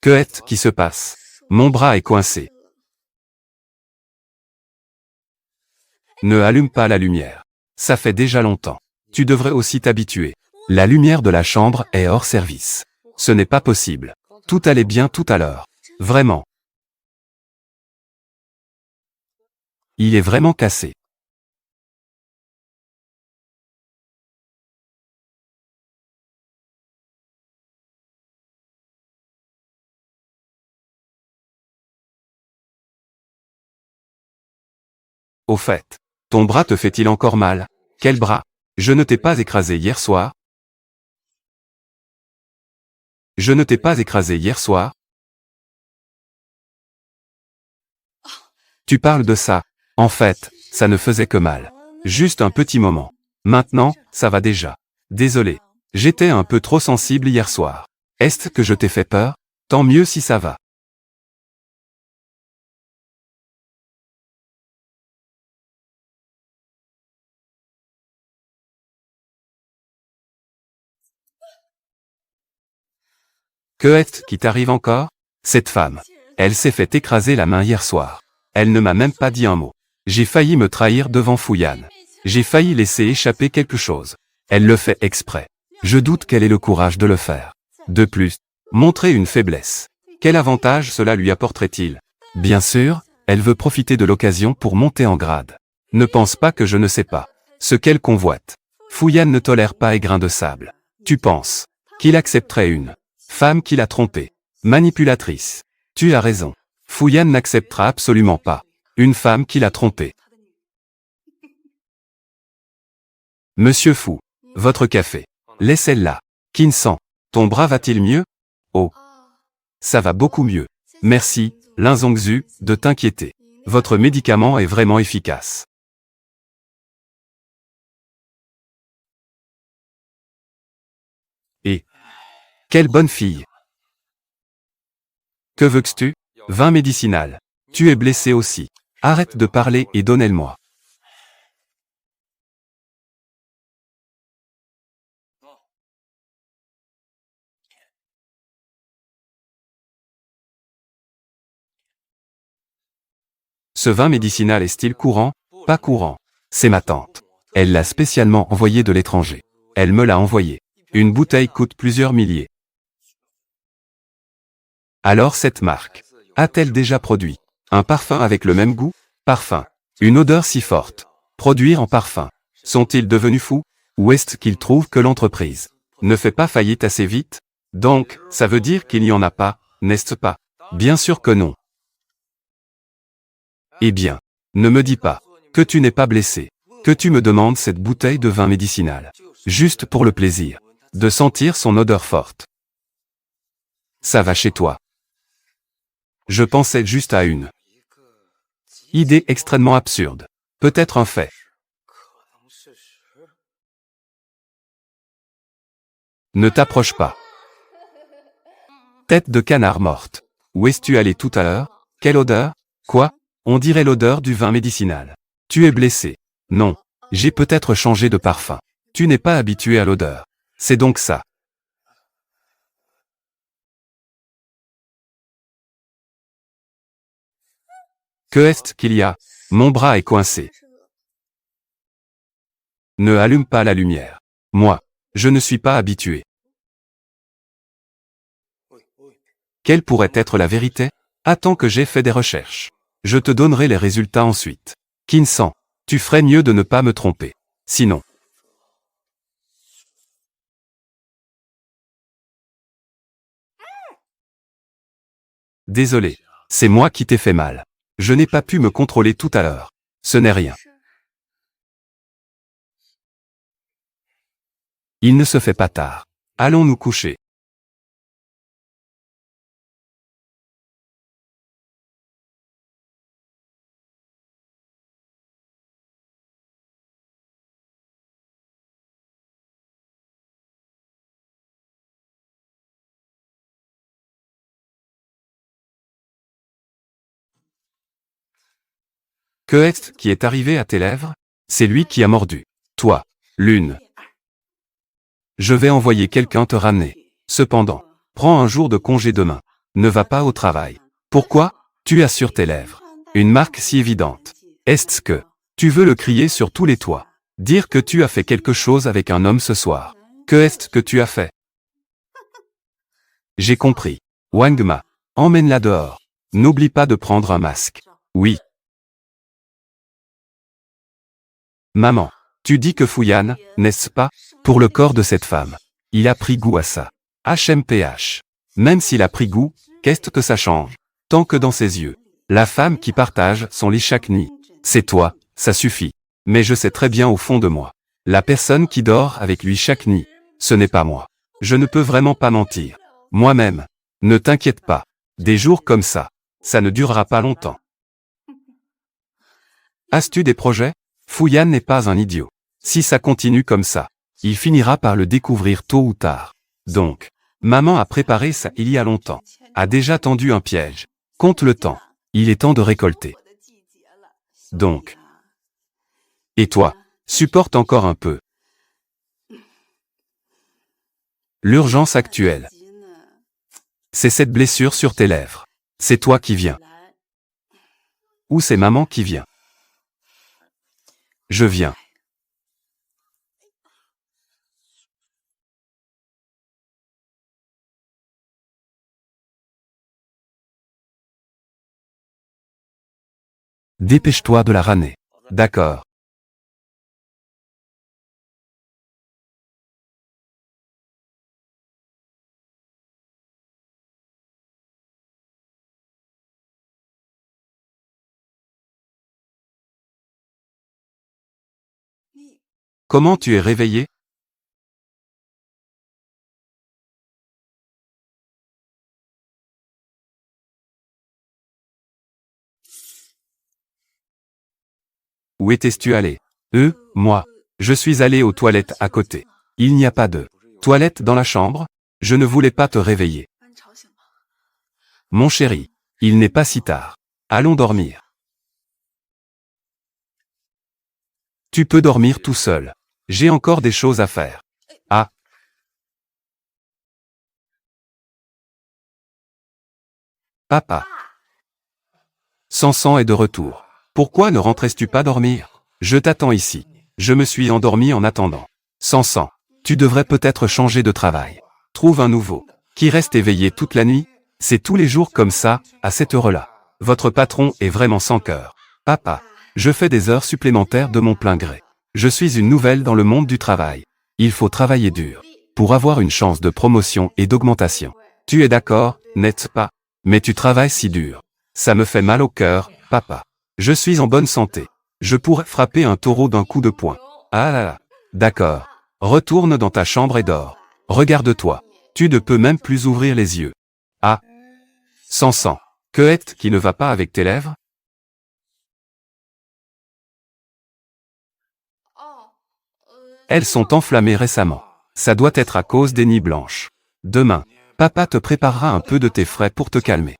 Que est-ce qui se passe? Mon bras est coincé. Ne allume pas la lumière. Ça fait déjà longtemps. Tu devrais aussi t'habituer. La lumière de la chambre est hors service. Ce n'est pas possible. Tout allait bien tout à l'heure. Vraiment. Il est vraiment cassé. Au fait, ton bras te fait-il encore mal? Quel bras? Je ne t'ai pas écrasé hier soir? Je ne t'ai pas écrasé hier soir? Tu parles de ça. En fait, ça ne faisait que mal. Juste un petit moment. Maintenant, ça va déjà. Désolé. J'étais un peu trop sensible hier soir. Est-ce que je t'ai fait peur? Tant mieux si ça va. Que est-ce qui t'arrive encore? Cette femme. Elle s'est fait écraser la main hier soir. Elle ne m'a même pas dit un mot. J'ai failli me trahir devant Fouillane. J'ai failli laisser échapper quelque chose. Elle le fait exprès. Je doute qu'elle ait le courage de le faire. De plus, montrer une faiblesse. Quel avantage cela lui apporterait-il? Bien sûr, elle veut profiter de l'occasion pour monter en grade. Ne pense pas que je ne sais pas ce qu'elle convoite. Fouillane ne tolère pas grain de sable. Tu penses qu'il accepterait une femme qui l'a trompé? Manipulatrice. Tu as raison. Fouillane n'acceptera absolument pas une femme qui l'a trompé. Monsieur Fou, votre café. Laissez-la. Kinsan, ton bras va-t-il mieux? Oh, ça va beaucoup mieux. Merci, Lin Zongzhu, de t'inquiéter. Votre médicament est vraiment efficace. Et quelle bonne fille. Que veux-tu? Vin médicinal. Tu es blessé aussi. Arrête de parler et donnez-le-moi. Ce vin médicinal est-il courant? Pas courant. C'est ma tante. Elle l'a spécialement envoyé de l'étranger. Elle me l'a envoyé. Une bouteille coûte plusieurs milliers. Alors cette marque a-t-elle déjà produit un parfum avec le même goût? Parfum. Une odeur si forte. Produire en parfum. Sont-ils devenus fous? Ou est-ce qu'ils trouvent que l'entreprise ne fait pas faillite assez vite? Donc, ça veut dire qu'il n'y en a pas, n'est-ce pas? Bien sûr que non. Eh bien, ne me dis pas que tu n'es pas blessé, que tu me demandes cette bouteille de vin médicinal, juste pour le plaisir de sentir son odeur forte. Ça va chez toi. Je pensais juste à une idée extrêmement absurde. Peut-être un fait. Ne t'approche pas. Tête de canard morte. Où es-tu allé tout à l'heure? Quelle odeur? Quoi? On dirait l'odeur du vin médicinal. Tu es blessé. Non. J'ai peut-être changé de parfum. Tu n'es pas habitué à l'odeur. C'est donc ça. Que est-ce qu'il y a? Mon bras est coincé. Ne allume pas la lumière. Moi, je ne suis pas habitué. Quelle pourrait être la vérité? Attends que j'ai fait des recherches. Je te donnerai les résultats ensuite. Kinsan, tu ferais mieux de ne pas me tromper. Sinon. Désolé. C'est moi qui t'ai fait mal. Je n'ai pas pu me contrôler tout à l'heure. Ce n'est rien. Il ne se fait pas tard. Allons nous coucher. Que est-ce qui est arrivé à tes lèvres? C'est lui qui a mordu. Toi. Lune. Je vais envoyer quelqu'un te ramener. Cependant, prends un jour de congé demain. Ne va pas au travail. Pourquoi? Tu as sur tes lèvres une marque si évidente. Est-ce que Tu veux le crier sur tous les toits. Dire que tu as fait quelque chose avec un homme ce soir. Que est-ce que tu as fait? J'ai compris. Wangma, emmène-la dehors. N'oublie pas de prendre un masque. Oui. Maman, tu dis que Fuyan, n'est-ce pas, pour le corps de cette femme. Il a pris goût à ça. HMPH. Même s'il a pris goût, qu'est-ce que ça change? Tant que dans ses yeux. La femme qui partage son lit chaque nuit. C'est toi, ça suffit. Mais je sais très bien au fond de moi. La personne qui dort avec lui chaque nuit, ce n'est pas moi. Je ne peux vraiment pas mentir. Moi-même. Ne t'inquiète pas. Des jours comme ça ne durera pas longtemps. As-tu des projets? Fuyan n'est pas un idiot. Si ça continue comme ça, il finira par le découvrir tôt ou tard. Donc, maman a préparé ça il y a longtemps. A déjà tendu un piège. Compte le temps. Il est temps de récolter. Donc. Et toi, supporte encore un peu. L'urgence actuelle. C'est cette blessure sur tes lèvres. C'est toi qui viens. Ou c'est maman qui vient. Je viens. Dépêche-toi de la râner. D'accord. Comment tu es réveillé? Où étais-tu allé? Moi. Je suis allé aux toilettes à côté. Il n'y a pas de toilette dans la chambre? Je ne voulais pas te réveiller. Mon chéri, il n'est pas si tard. Allons dormir. Tu peux dormir tout seul. J'ai encore des choses à faire. Ah. Papa. Sansan est de retour. Pourquoi ne rentrais-tu pas dormir? Je t'attends ici. Je me suis endormi en attendant. Sansan, tu devrais peut-être changer de travail. Trouve un nouveau. Qui reste éveillé toute la nuit? C'est tous les jours comme ça, à cette heure-là. Votre patron est vraiment sans cœur. Papa, je fais des heures supplémentaires de mon plein gré. Je suis une nouvelle dans le monde du travail. Il faut travailler dur. Pour avoir une chance de promotion et d'augmentation. Tu es d'accord, n'est-ce pas? Mais tu travailles si dur. Ça me fait mal au cœur, papa. Je suis en bonne santé. Je pourrais frapper un taureau d'un coup de poing. Ah là là. D'accord. Retourne dans ta chambre et dors. Regarde-toi. Tu ne peux même plus ouvrir les yeux. Ah. Sansan. Que est-ce qui ne va pas avec tes lèvres? Elles sont enflammées récemment. Ça doit être à cause des nids blanches. Demain, papa te préparera un peu de thé frais pour te calmer.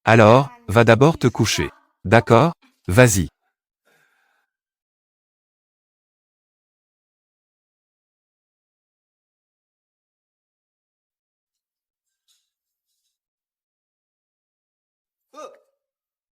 Alors, va d'abord te coucher. D'accord? Vas-y.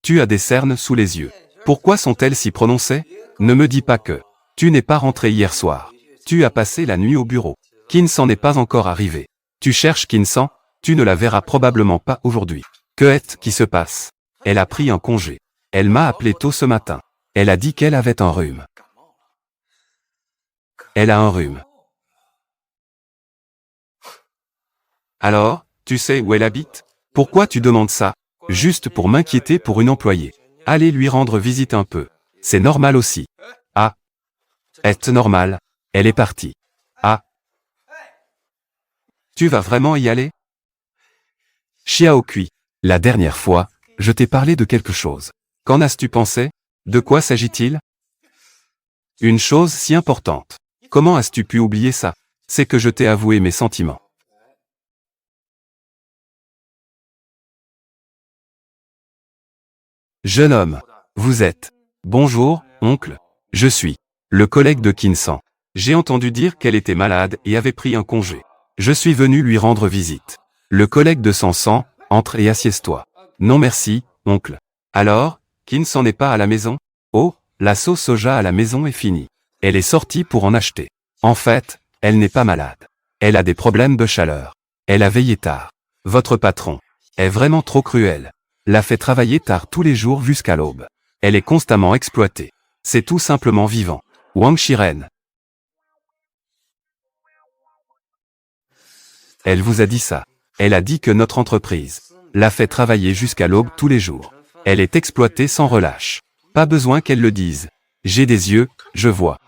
Tu as des cernes sous les yeux. Pourquoi sont-elles si prononcées? Ne me dis pas que tu n'es pas rentré hier soir. Tu as passé la nuit au bureau. Kinsan n'est pas encore arrivé. Tu cherches Kinsan? Tu ne la verras probablement pas aujourd'hui. Que est-ce qui se passe? Elle a pris un congé. Elle m'a appelé tôt ce matin. Elle a dit qu'elle avait un rhume. Elle a un rhume. Alors, tu sais où elle habite? Pourquoi tu demandes ça? Juste pour m'inquiéter pour une employée. Allez lui rendre visite un peu. C'est normal aussi. Ah. Est-ce normal? Elle est partie. Ah. Tu vas vraiment y aller? Xiaokui. La dernière fois, je t'ai parlé de quelque chose. Qu'en as-tu pensé? De quoi s'agit-il? Une chose si importante. Comment as-tu pu oublier ça? C'est que je t'ai avoué mes sentiments. Jeune homme. Vous êtes. Bonjour, oncle. Je suis le collègue de Kinsan. J'ai entendu dire qu'elle était malade et avait pris un congé. Je suis venu lui rendre visite. Le collègue de Sansan, entre et assieds-toi. Non merci, oncle. Alors, Kinsan n'est pas à la maison? Oh, La sauce soja à la maison est finie. Elle est sortie pour en acheter. En fait, elle n'est pas malade. Elle a des problèmes de chaleur. Elle a veillé tard. Votre patron est vraiment trop cruel. La fait travailler tard tous les jours jusqu'à l'aube. Elle est constamment exploitée. C'est tout simplement vivant. Wang Shiren. Elle vous a dit ça. Elle a dit que notre entreprise la fait travailler jusqu'à l'aube tous les jours. Elle est exploitée sans relâche. Pas besoin qu'elle le dise. J'ai des yeux, je vois.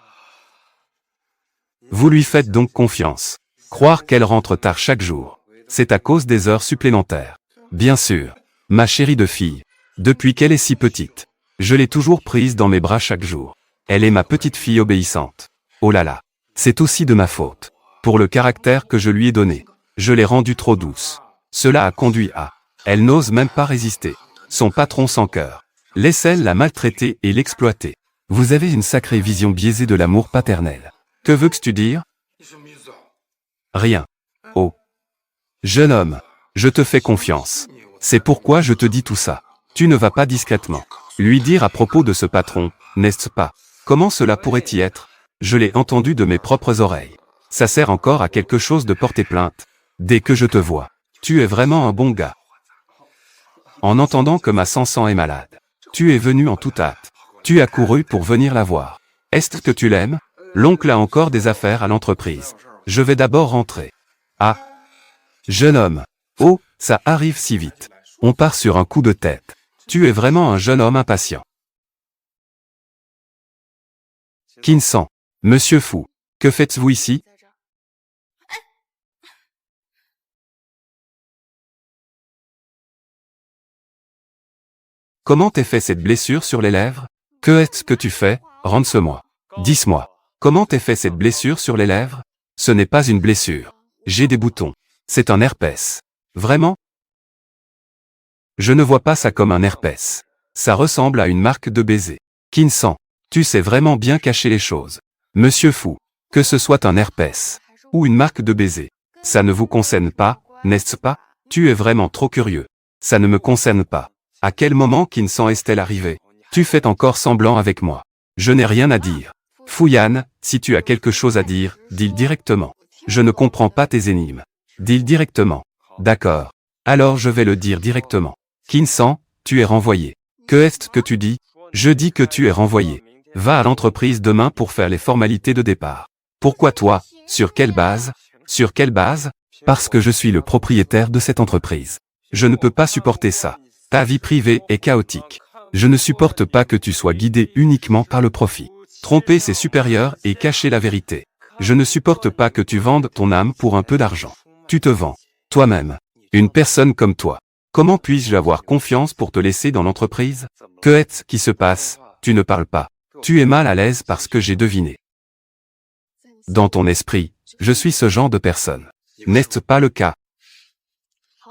Vous lui faites donc confiance. Croire qu'elle rentre tard chaque jour. C'est à cause des heures supplémentaires. Bien sûr. Ma chérie de fille. Depuis qu'elle est si petite. Je l'ai toujours prise dans mes bras chaque jour. Elle est ma petite fille obéissante. Oh là là. C'est aussi de ma faute. Pour le caractère que je lui ai donné. Je l'ai rendue trop douce. Cela a conduit à... Elle n'ose même pas résister. Son patron sans cœur. Laisse-elle la maltraiter et l'exploiter. Vous avez une sacrée vision biaisée de l'amour paternel. Que veux-tu dire? Rien. Oh. Jeune homme, je te fais confiance. C'est pourquoi je te dis tout ça. Tu ne vas pas discrètement lui dire à propos de ce patron, n'est-ce pas? Comment cela pourrait-y être? Je l'ai entendu de mes propres oreilles. Ça sert encore à quelque chose de porter plainte. Dès que je te vois, tu es vraiment un bon gars. En entendant que ma Sansan est malade, tu es venu en toute hâte. Tu as couru pour venir la voir. Est-ce que tu l'aimes? L'oncle a encore des affaires à l'entreprise. Je vais d'abord rentrer. Ah. Jeune homme. Oh, ça arrive si vite. On part sur un coup de tête. Tu es vraiment un jeune homme impatient. Kinsan. Monsieur fou. Que faites-vous ici? Comment t'es fait cette blessure sur les lèvres? Que est-ce que tu fais? Rends-moi. Dis-moi. Comment t'es fait cette blessure sur les lèvres? Ce n'est pas une blessure. J'ai des boutons. C'est un herpès. Vraiment? Je ne vois pas ça comme un herpès. Ça ressemble à une marque de baiser. Kinsan. Tu sais vraiment bien cacher les choses. Monsieur fou. Que ce soit un herpès ou une marque de baiser. Ça ne vous concerne pas, n'est-ce pas? Tu es vraiment trop curieux. Ça ne me concerne pas. À quel moment Kinsan est-elle arrivée? Tu fais encore semblant avec moi. Je n'ai rien à dire. Fuyan, si tu as quelque chose à dire, dis-le directement. Je ne comprends pas tes énigmes. Dis-le directement. D'accord. Alors je vais le dire directement. Kinsan, tu es renvoyé. Que est-ce que tu dis? Je dis que tu es renvoyé. Va à l'entreprise demain pour faire les formalités de départ. Pourquoi toi? Sur quelle base? Sur quelle base? Parce que je suis le propriétaire de cette entreprise. Je ne peux pas supporter ça. Ta vie privée est chaotique. Je ne supporte pas que tu sois guidé uniquement par le profit. Tromper ses supérieurs et cacher la vérité. Je ne supporte pas que tu vendes ton âme pour un peu d'argent. Tu te vends. Toi-même. Une personne comme toi. Comment puis-je avoir confiance pour te laisser dans l'entreprise? Que est-ce qui se passe? Tu ne parles pas. Tu es mal à l'aise parce que j'ai deviné. Dans ton esprit, je suis ce genre de personne. N'est-ce pas le cas?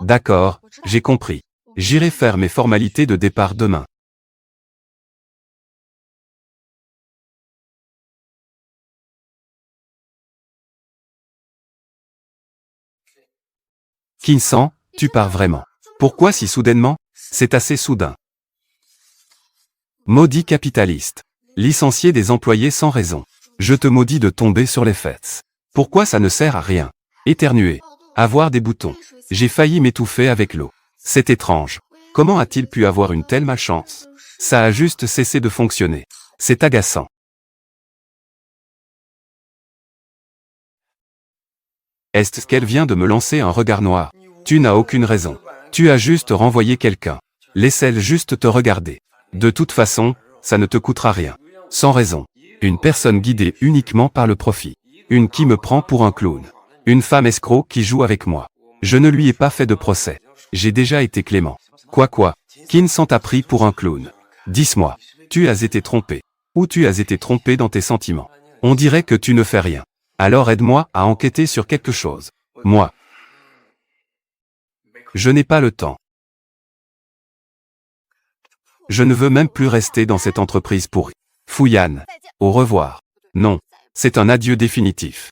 D'accord, j'ai compris. J'irai faire mes formalités de départ demain. Kinsan, tu pars vraiment. Pourquoi si soudainement? C'est assez soudain. Maudit capitaliste. Licencier des employés sans raison. Je te maudis de tomber sur les fesses. Pourquoi ça ne sert à rien? Éternuer. Avoir des boutons. J'ai failli m'étouffer avec l'eau. C'est étrange. Comment a-t-il pu avoir une telle malchance? Ça a juste cessé de fonctionner. C'est agaçant. Est-ce qu'elle vient de me lancer un regard noir? Tu n'as aucune raison. Tu as juste renvoyé quelqu'un. Laisse-elle juste te regarder. De toute façon, ça ne te coûtera rien. Sans raison. Une personne guidée uniquement par le profit. Une qui me prend pour un clown. Une femme escroc qui joue avec moi. Je ne lui ai pas fait de procès. J'ai déjà été clément. Quoi? Kinsan t'a pris pour un clown. Dis-moi, tu as été trompé. Ou tu as été trompé dans tes sentiments. On dirait que tu ne fais rien. Alors aide-moi à enquêter sur quelque chose. Moi. Je n'ai pas le temps. Je ne veux même plus rester dans cette entreprise pourrie. Fuyan. Au revoir. Non. C'est un adieu définitif.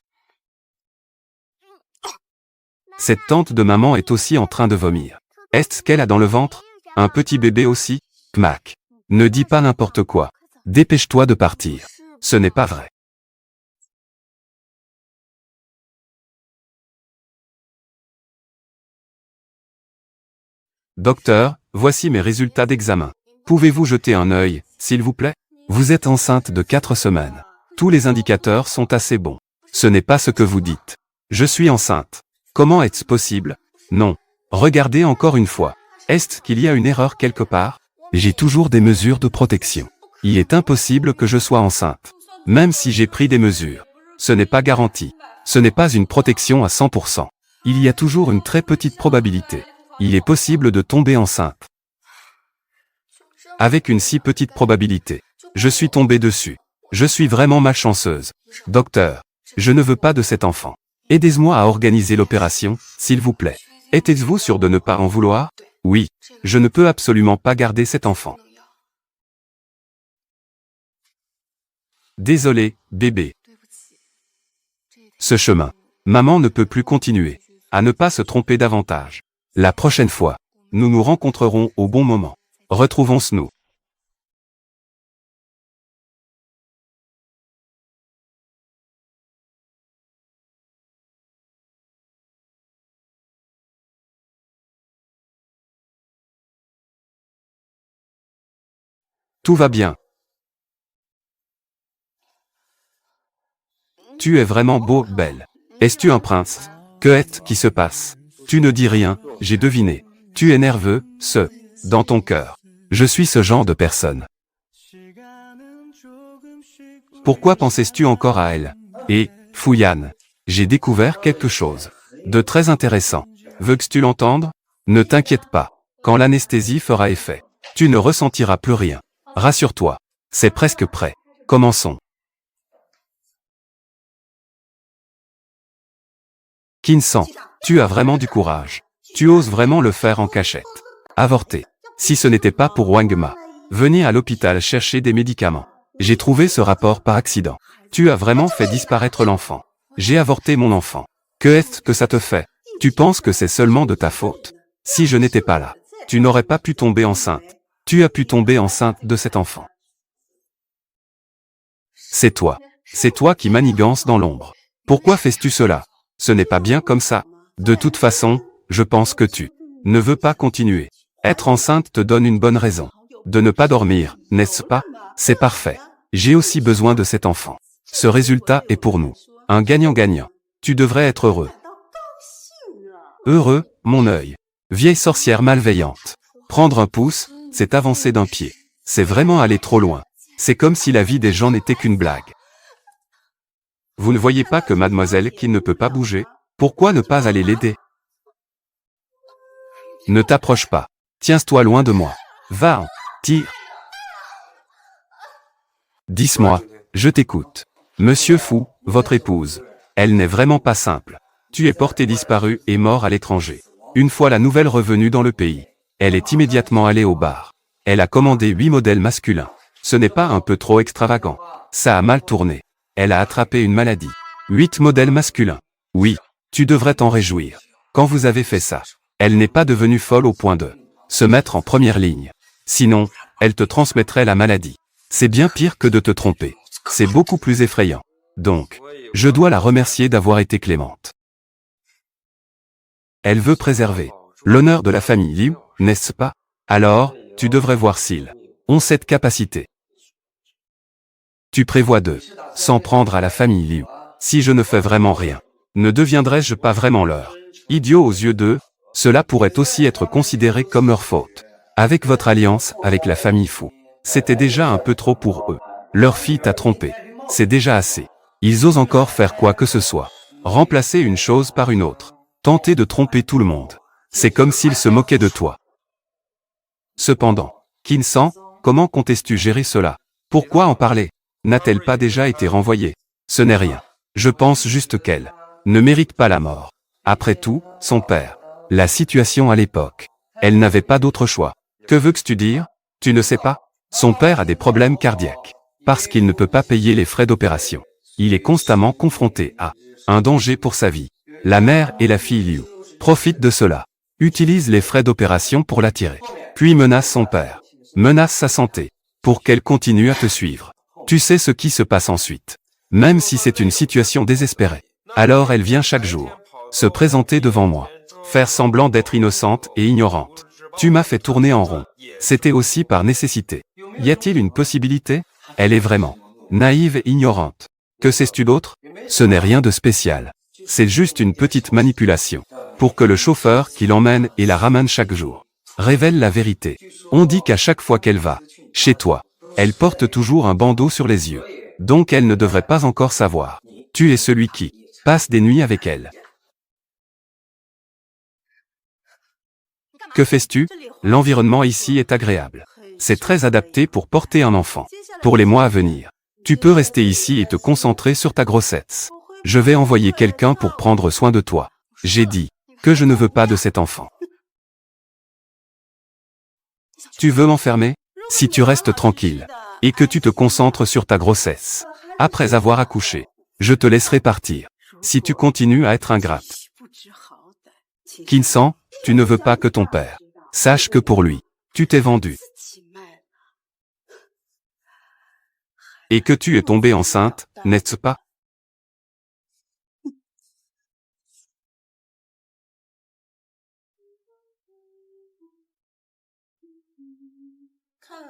Cette tante de maman est aussi en train de vomir. Est-ce qu'elle a dans le ventre? Un petit bébé aussi? Kmak. Ne dis pas n'importe quoi. Dépêche-toi de partir. Ce n'est pas vrai. Docteur, voici mes résultats d'examen. Pouvez-vous jeter un œil, s'il vous plaît? Vous êtes enceinte de 4 semaines. Tous les indicateurs sont assez bons. Ce n'est pas ce que vous dites. Je suis enceinte. Comment est-ce possible? Non. Regardez encore une fois. Est-ce qu'il y a une erreur quelque part? J'ai toujours des mesures de protection. Il est impossible que je sois enceinte. Même si j'ai pris des mesures. Ce n'est pas garanti. Ce n'est pas une protection à 100%. Il y a toujours une très petite probabilité. Il est possible de tomber enceinte. Avec une si petite probabilité. Je suis tombée dessus. Je suis vraiment malchanceuse. Docteur, je ne veux pas de cet enfant. Aidez-moi à organiser l'opération, s'il vous plaît. Êtes-vous sûr de ne pas en vouloir? Oui. Je ne peux absolument pas garder cet enfant. Désolé, bébé. Ce chemin. Maman ne peut plus continuer. À ne pas se tromper davantage. La prochaine fois, nous nous rencontrerons au bon moment. Retrouvons-nous. Tout va bien. Tu es vraiment beau, belle. Es-tu un prince? Que est-ce qui se passe? Tu ne dis rien, j'ai deviné. Tu es nerveux, dans ton cœur. Je suis ce genre de personne. Pourquoi pensais-tu encore à elle? Et, Fuyane, j'ai découvert quelque chose de très intéressant. Veux-tu l'entendre? Ne t'inquiète pas. Quand l'anesthésie fera effet, tu ne ressentiras plus rien. Rassure-toi. C'est presque prêt. Commençons. Kinsan, tu as vraiment du courage. Tu oses vraiment le faire en cachette. Avorter. Si ce n'était pas pour Wangma, venez à l'hôpital chercher des médicaments. J'ai trouvé ce rapport par accident. Tu as vraiment fait disparaître l'enfant. J'ai avorté mon enfant. Que est-ce que ça te fait? Tu penses que c'est seulement de ta faute? Si je n'étais pas là, tu n'aurais pas pu tomber enceinte. Tu as pu tomber enceinte de cet enfant. C'est toi. C'est toi qui manigances dans l'ombre. Pourquoi fais-tu cela? Ce n'est pas bien comme ça. De toute façon, je pense que tu ne veux pas continuer. Être enceinte te donne une bonne raison. De ne pas dormir, n'est-ce pas? C'est parfait. J'ai aussi besoin de cet enfant. Ce résultat est pour nous. Un gagnant-gagnant. Tu devrais être heureux. Heureux, mon œil. Vieille sorcière malveillante. Prendre un pouce, c'est avancer d'un pied. C'est vraiment aller trop loin. C'est comme si la vie des gens n'était qu'une blague. Vous ne voyez pas que mademoiselle qui ne peut pas bouger? Pourquoi ne pas aller l'aider? Ne t'approche pas. Tiens-toi loin de moi. Va, tire. Dis-moi, je t'écoute. Monsieur Fou, votre épouse. Elle n'est vraiment pas simple. Tu es porté disparu et mort à l'étranger. Une fois la nouvelle revenue dans le pays, elle est immédiatement allée au bar. Elle a commandé 8 modèles masculins. Ce n'est pas un peu trop extravagant? Ça a mal tourné. Elle a attrapé une maladie. 8 modèles masculins. Oui, tu devrais t'en réjouir. Quand vous avez fait ça, elle n'est pas devenue folle au point de se mettre en première ligne. Sinon, elle te transmettrait la maladie. C'est bien pire que de te tromper. C'est beaucoup plus effrayant. Donc, je dois la remercier d'avoir été clémente. Elle veut préserver l'honneur de la famille Liu, n'est-ce pas? Alors, tu devrais voir s'ils ont cette capacité. Tu prévois de s'en prendre à la famille Liu. Si je ne fais vraiment rien, ne deviendrai-je pas vraiment leur idiot aux yeux d'eux? Cela pourrait aussi être considéré comme leur faute. Avec votre alliance avec la famille Fu, c'était déjà un peu trop pour eux. Leur fille t'a trompé. C'est déjà assez. Ils osent encore faire quoi que ce soit. Remplacer une chose par une autre. Tenter de tromper tout le monde. C'est comme s'ils se moquaient de toi. Cependant, Kinsan, comment comptes-tu gérer cela? Pourquoi en parler? N'a-t-elle pas déjà été renvoyée? Ce n'est rien. Je pense juste qu'elle ne mérite pas la mort. Après tout, son père. La situation à l'époque. Elle n'avait pas d'autre choix. Que veux-tu dire? Tu ne sais pas? Son père a des problèmes cardiaques. Parce qu'il ne peut pas payer les frais d'opération. Il est constamment confronté à un danger pour sa vie. La mère et la fille Liu profitent de cela. Utilisent les frais d'opération pour l'attirer. Puis menacent son père. Menacent sa santé. pour qu'elle continue à te suivre. Tu sais ce qui se passe ensuite. Même si c'est une situation désespérée. Alors elle vient chaque jour, se présenter devant moi, faire semblant d'être innocente et ignorante. Tu m'as fait tourner en rond. C'était aussi par nécessité. Y a-t-il une possibilité? Elle est vraiment naïve et ignorante. Que sais-tu d'autre? Ce n'est rien de spécial. C'est juste une petite manipulation. Pour que le chauffeur qui l'emmène et la ramène chaque jour révèle la vérité. On dit qu'à chaque fois qu'elle va chez toi, elle porte toujours un bandeau sur les yeux. Donc elle ne devrait pas encore savoir. Tu es celui qui passe des nuits avec elle. Que fais-tu? L'environnement ici est agréable. C'est très adapté pour porter un enfant. Pour les mois à venir, tu peux rester ici et te concentrer sur ta grossesse. Je vais envoyer quelqu'un pour prendre soin de toi. J'ai dit que je ne veux pas de cet enfant. Tu veux m'enfermer? Si tu restes tranquille et que tu te concentres sur ta grossesse, après avoir accouché, je te laisserai partir. Si tu continues à être ingrate. Kinsan, tu ne veux pas que ton père sache que pour lui, tu t'es vendu. Et que tu es tombée enceinte, n'est-ce pas?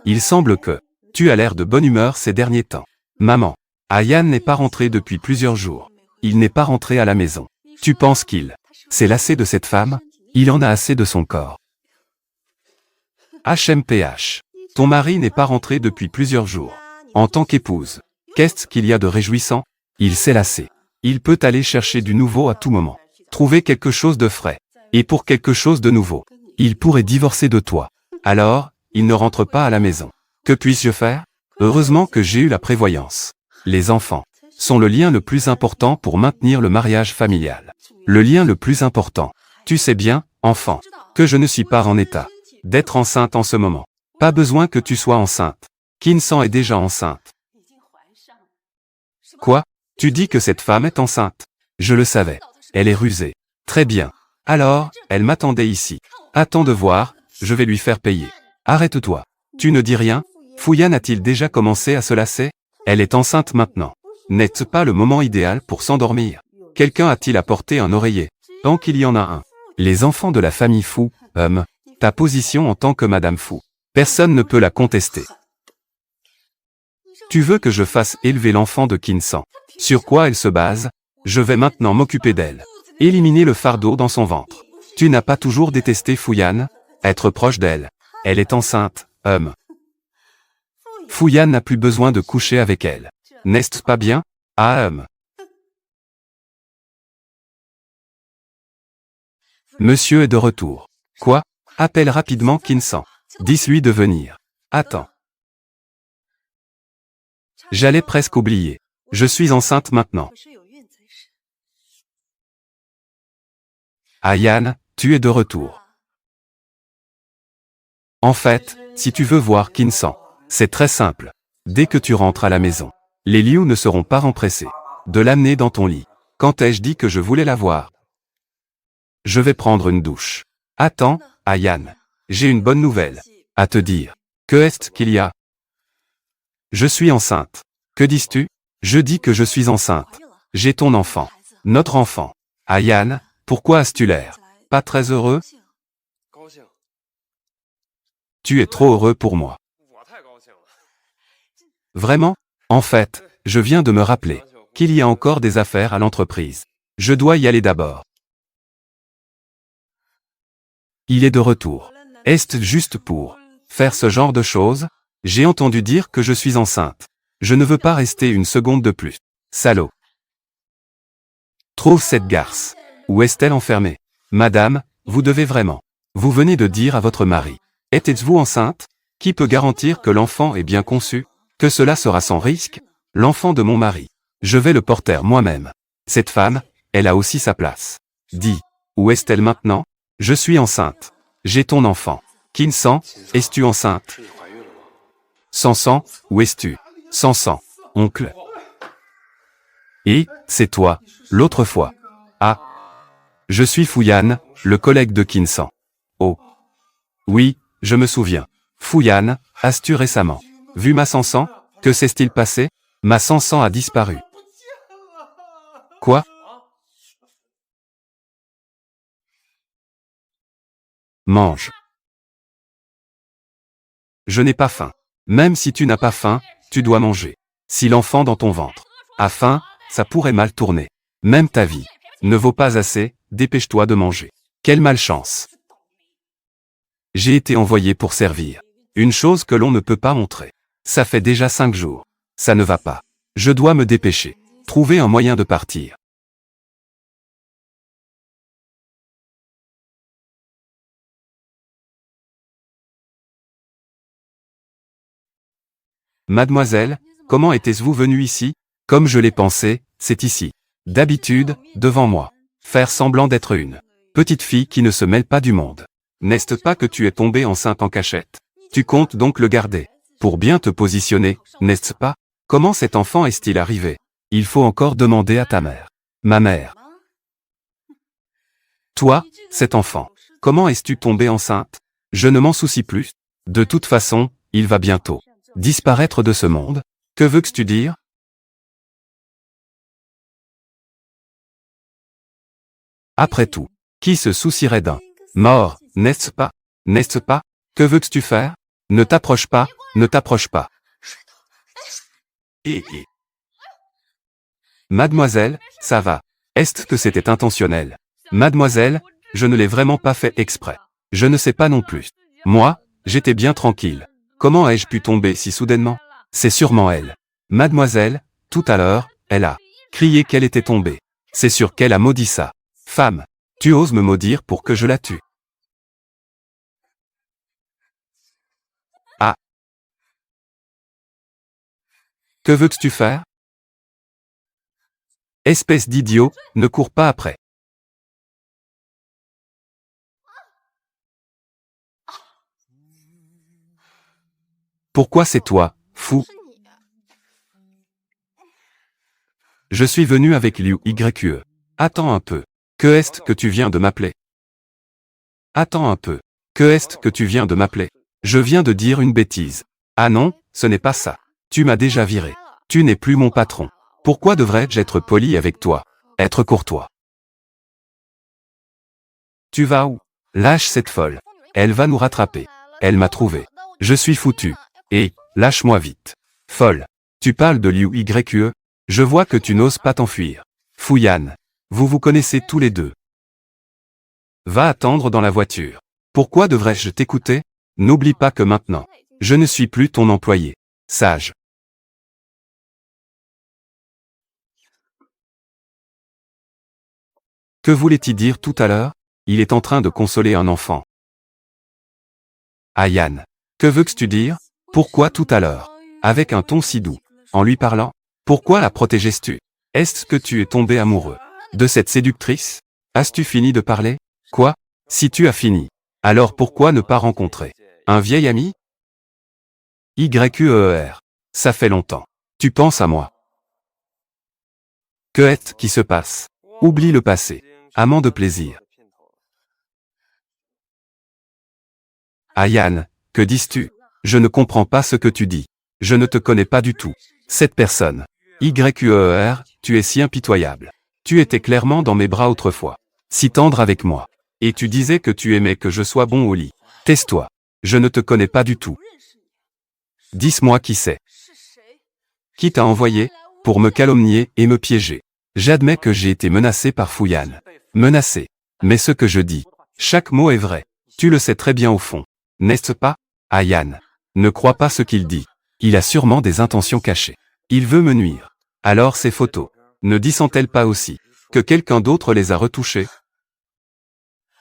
Il semble que tu as l'air de bonne humeur ces derniers temps. Maman, Ayan n'est pas rentré depuis plusieurs jours. Il n'est pas rentré à la maison. Tu penses qu'il s'est lassé de cette femme? Il en a assez de son corps. HMPH. Ton mari n'est pas rentré depuis plusieurs jours. En tant qu'épouse, qu'est-ce qu'il y a de réjouissant? Il s'est lassé. Il peut aller chercher du nouveau à tout moment. Trouver quelque chose de frais. Et pour quelque chose de nouveau, il pourrait divorcer de toi. Alors, il ne rentre pas à la maison. Que puis-je faire? Heureusement que j'ai eu la prévoyance. Les enfants sont le lien le plus important pour maintenir le mariage familial. Le lien le plus important. Tu sais bien, enfant, que je ne suis pas en état d'être enceinte en ce moment. Pas besoin que tu sois enceinte. Kinsan est déjà enceinte. Quoi? Tu dis que cette femme est enceinte? Je le savais. Elle est rusée. Très bien. Alors, elle m'attendait ici. Attends de voir, je vais lui faire payer. Arrête-toi. Tu ne dis rien? Fouyan a-t-il déjà commencé à se lasser? Elle est enceinte maintenant. N'est-ce pas le moment idéal pour s'endormir? Quelqu'un a-t-il apporté un oreiller? Tant qu'il y en a un. Les enfants de la famille Fou, ta position en tant que Madame Fou. Personne ne peut la contester. Tu veux que je fasse élever l'enfant de Kinsan? Sur quoi elle se base? Je vais maintenant m'occuper d'elle. Éliminer le fardeau dans son ventre. Tu n'as pas toujours détesté Fouyan? Être proche d'elle. Elle est enceinte, Fouyan n'a plus besoin de coucher avec elle. N'est-ce pas bien? Ah, Monsieur est de retour. Quoi? Appelle rapidement Kinsan. Dis-lui de venir. Attends. J'allais presque oublier. Je suis enceinte maintenant. Ayan, tu es de retour. En fait, si tu veux voir Kinsan, c'est très simple. Dès que tu rentres à la maison, les Liu ne seront pas empressés de l'amener dans ton lit. Quand ai-je dit que je voulais la voir? Je vais prendre une douche. Attends, Ayan. J'ai une bonne nouvelle à te dire. Que est-ce qu'il y a? Je suis enceinte. Que dis-tu? Je dis que je suis enceinte. J'ai ton enfant. Notre enfant. Ayan, pourquoi as-tu l'air pas très heureux? Tu es trop heureux pour moi. Vraiment? En fait, je viens de me rappeler qu'il y a encore des affaires à l'entreprise. Je dois y aller d'abord. Il est de retour. Est-ce juste pour faire ce genre de choses? J'ai entendu dire que je suis enceinte. Je ne veux pas rester une seconde de plus. Salaud. Trouve cette garce. Où est-elle enfermée? Madame, vous devez vraiment. Vous venez de dire à votre mari. Êtes-vous enceinte? Qui peut garantir que l'enfant est bien conçu? Que cela sera sans risque? L'enfant de mon mari. Je vais le porter moi-même. Cette femme, elle a aussi sa place. Dis. Où est-elle maintenant? Je suis enceinte. J'ai ton enfant. Kinsan, es-tu enceinte? Sansan, où es-tu? Sansan, oncle. Et, c'est toi, l'autre fois. Ah. Je suis Fouyan, le collègue de Kinsan. Oh. Oui, je me souviens. Fouyan, as-tu récemment Vu ma Sansan, que s'est-il passé? Ma Sansan a disparu. Quoi? Mange. Je n'ai pas faim. Même si tu n'as pas faim, tu dois manger. Si l'enfant dans ton ventre a faim, ça pourrait mal tourner. Même ta vie ne vaut pas assez, dépêche-toi de manger. Quelle malchance. J'ai été envoyé pour servir. Une chose que l'on ne peut pas montrer. Ça fait déjà 5 jours. Ça ne va pas. Je dois me dépêcher. Trouver un moyen de partir. Mademoiselle, comment était-vous venue ici? Comme je l'ai pensé, c'est ici. D'habitude, devant moi. Faire semblant d'être une petite fille qui ne se mêle pas du monde. N'est-ce pas que tu es tombée enceinte en cachette? Tu comptes donc le garder pour bien te positionner, n'est-ce pas? Comment cet enfant est-il arrivé? Il faut encore demander à ta mère. Ma mère. Toi, cet enfant. Comment es-tu tombée enceinte? Je ne m'en soucie plus. De toute façon, il va bientôt disparaître de ce monde. Que veux-tu dire? Après tout, qui se soucierait d'un mort, n'est-ce pas? N'est-ce pas? Que veux-tu faire? Ne t'approche pas, ne t'approche pas. Mademoiselle, ça va. Est-ce que c'était intentionnel? Mademoiselle, je ne l'ai vraiment pas fait exprès. Je ne sais pas non plus. Moi, j'étais bien tranquille. Comment ai-je pu tomber si soudainement? C'est sûrement elle. Mademoiselle, tout à l'heure, elle a crié qu'elle était tombée. C'est sûr qu'elle a maudit ça. Femme, tu oses me maudire pour que je la tue. Ah. Que veux-tu faire? Espèce d'idiot, ne cours pas après. Pourquoi c'est toi, fou? Je suis venu avec Liu YQE. Attends un peu. Que est-ce que tu viens de m'appeler? Attends un peu. Que est-ce que tu viens de m'appeler? Je viens de dire une bêtise. Ah non, ce n'est pas ça. Tu m'as déjà viré. Tu n'es plus mon patron. Pourquoi devrais-je être poli avec toi? Être courtois. Tu vas où? Lâche cette folle. Elle va nous rattraper. Elle m'a trouvé. Je suis foutu. Et, lâche-moi vite. Folle. Tu parles de Liu YQE? Je vois que tu n'oses pas t'enfuir. Fouillane. Vous vous connaissez tous les deux. Va attendre dans la voiture. Pourquoi devrais-je t'écouter? N'oublie pas que maintenant, je ne suis plus ton employé. Sage. Que voulait-il dire tout à l'heure? Il est en train de consoler un enfant. Ayane. Que veux-tu dire? Pourquoi tout à l'heure? Avec un ton si doux. En lui parlant? Pourquoi la protégeais-tu? Est-ce que tu es tombé amoureux de cette séductrice? As-tu fini de parler? Quoi? Si tu as fini, alors pourquoi ne pas rencontrer un vieil ami? YQER. Ça fait longtemps. Tu penses à moi. Que est-ce qui se passe? Oublie le passé. Amant de plaisir. Ayane, que dis-tu? Je ne comprends pas ce que tu dis. Je ne te connais pas du tout. Cette personne. YQER, tu es si impitoyable. Tu étais clairement dans mes bras autrefois. Si tendre avec moi. Et tu disais que tu aimais que je sois bon au lit. Tais-toi. Je ne te connais pas du tout. Dis-moi qui c'est. Qui t'a envoyé pour me calomnier et me piéger? J'admets que j'ai été menacé par Fouillane. Menacé. Mais ce que je dis, chaque mot est vrai. Tu le sais très bien au fond. N'est-ce pas? Ayane. Ne crois pas ce qu'il dit. Il a sûrement des intentions cachées. Il veut me nuire. Alors ces photos, ne disent-elles pas aussi que quelqu'un d'autre les a retouchées?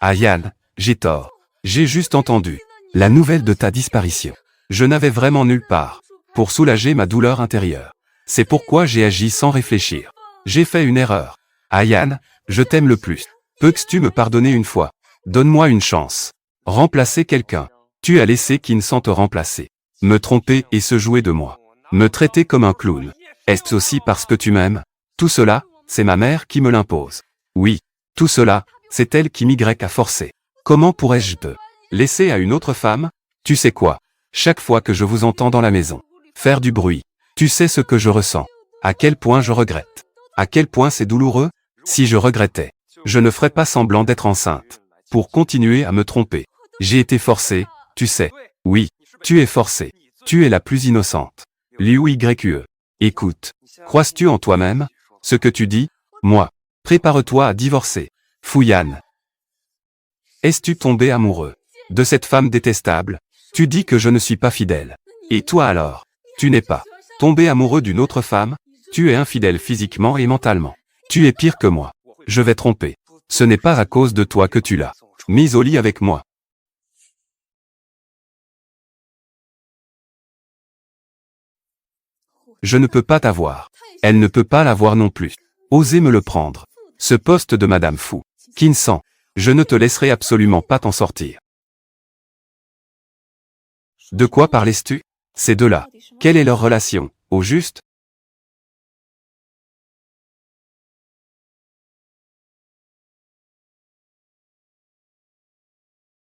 Ayane, j'ai tort. J'ai juste entendu la nouvelle de ta disparition. Je n'avais vraiment nulle part pour soulager ma douleur intérieure. C'est pourquoi j'ai agi sans réfléchir. J'ai fait une erreur. Ayane, je t'aime le plus. Peux-tu me pardonner une fois? Donne-moi une chance. Remplacer quelqu'un. Tu as laissé Kinsan te remplacer. Me tromper et se jouer de moi. Me traiter comme un clown. Est-ce aussi parce que tu m'aimes? Tout cela, c'est ma mère qui me l'impose. Oui, tout cela, c'est elle qui m'y a forcé. Comment pourrais-je te laisser à une autre femme? Tu sais quoi? Chaque fois que je vous entends dans la maison, Faire du bruit. Tu sais ce que je ressens. À quel point je regrette. À quel point c'est douloureux. Si je regrettais, je ne ferais pas semblant d'être enceinte. Pour continuer à me tromper. J'ai été forcée, tu sais. Oui, tu es forcée. Tu es la plus innocente. Liu YQE. Écoute. Crois-tu en toi-même? Ce que tu dis? Moi. Prépare-toi à divorcer. Fuyane. Es-tu tombé amoureux de cette femme détestable? Tu dis que je ne suis pas fidèle. Et toi alors? Tu n'es pas tombé amoureux d'une autre femme? Tu es infidèle physiquement et mentalement. Tu es pire que moi. Je vais tromper. Ce n'est pas à cause de toi que tu l'as mise au lit avec moi. Je ne peux pas t'avoir. Elle ne peut pas l'avoir non plus. Osez me le prendre. Ce poste de Madame Fou. Kinsan. Je ne te laisserai absolument pas t'en sortir. De quoi parlais-tu? Ces deux-là. Quelle est leur relation, au juste?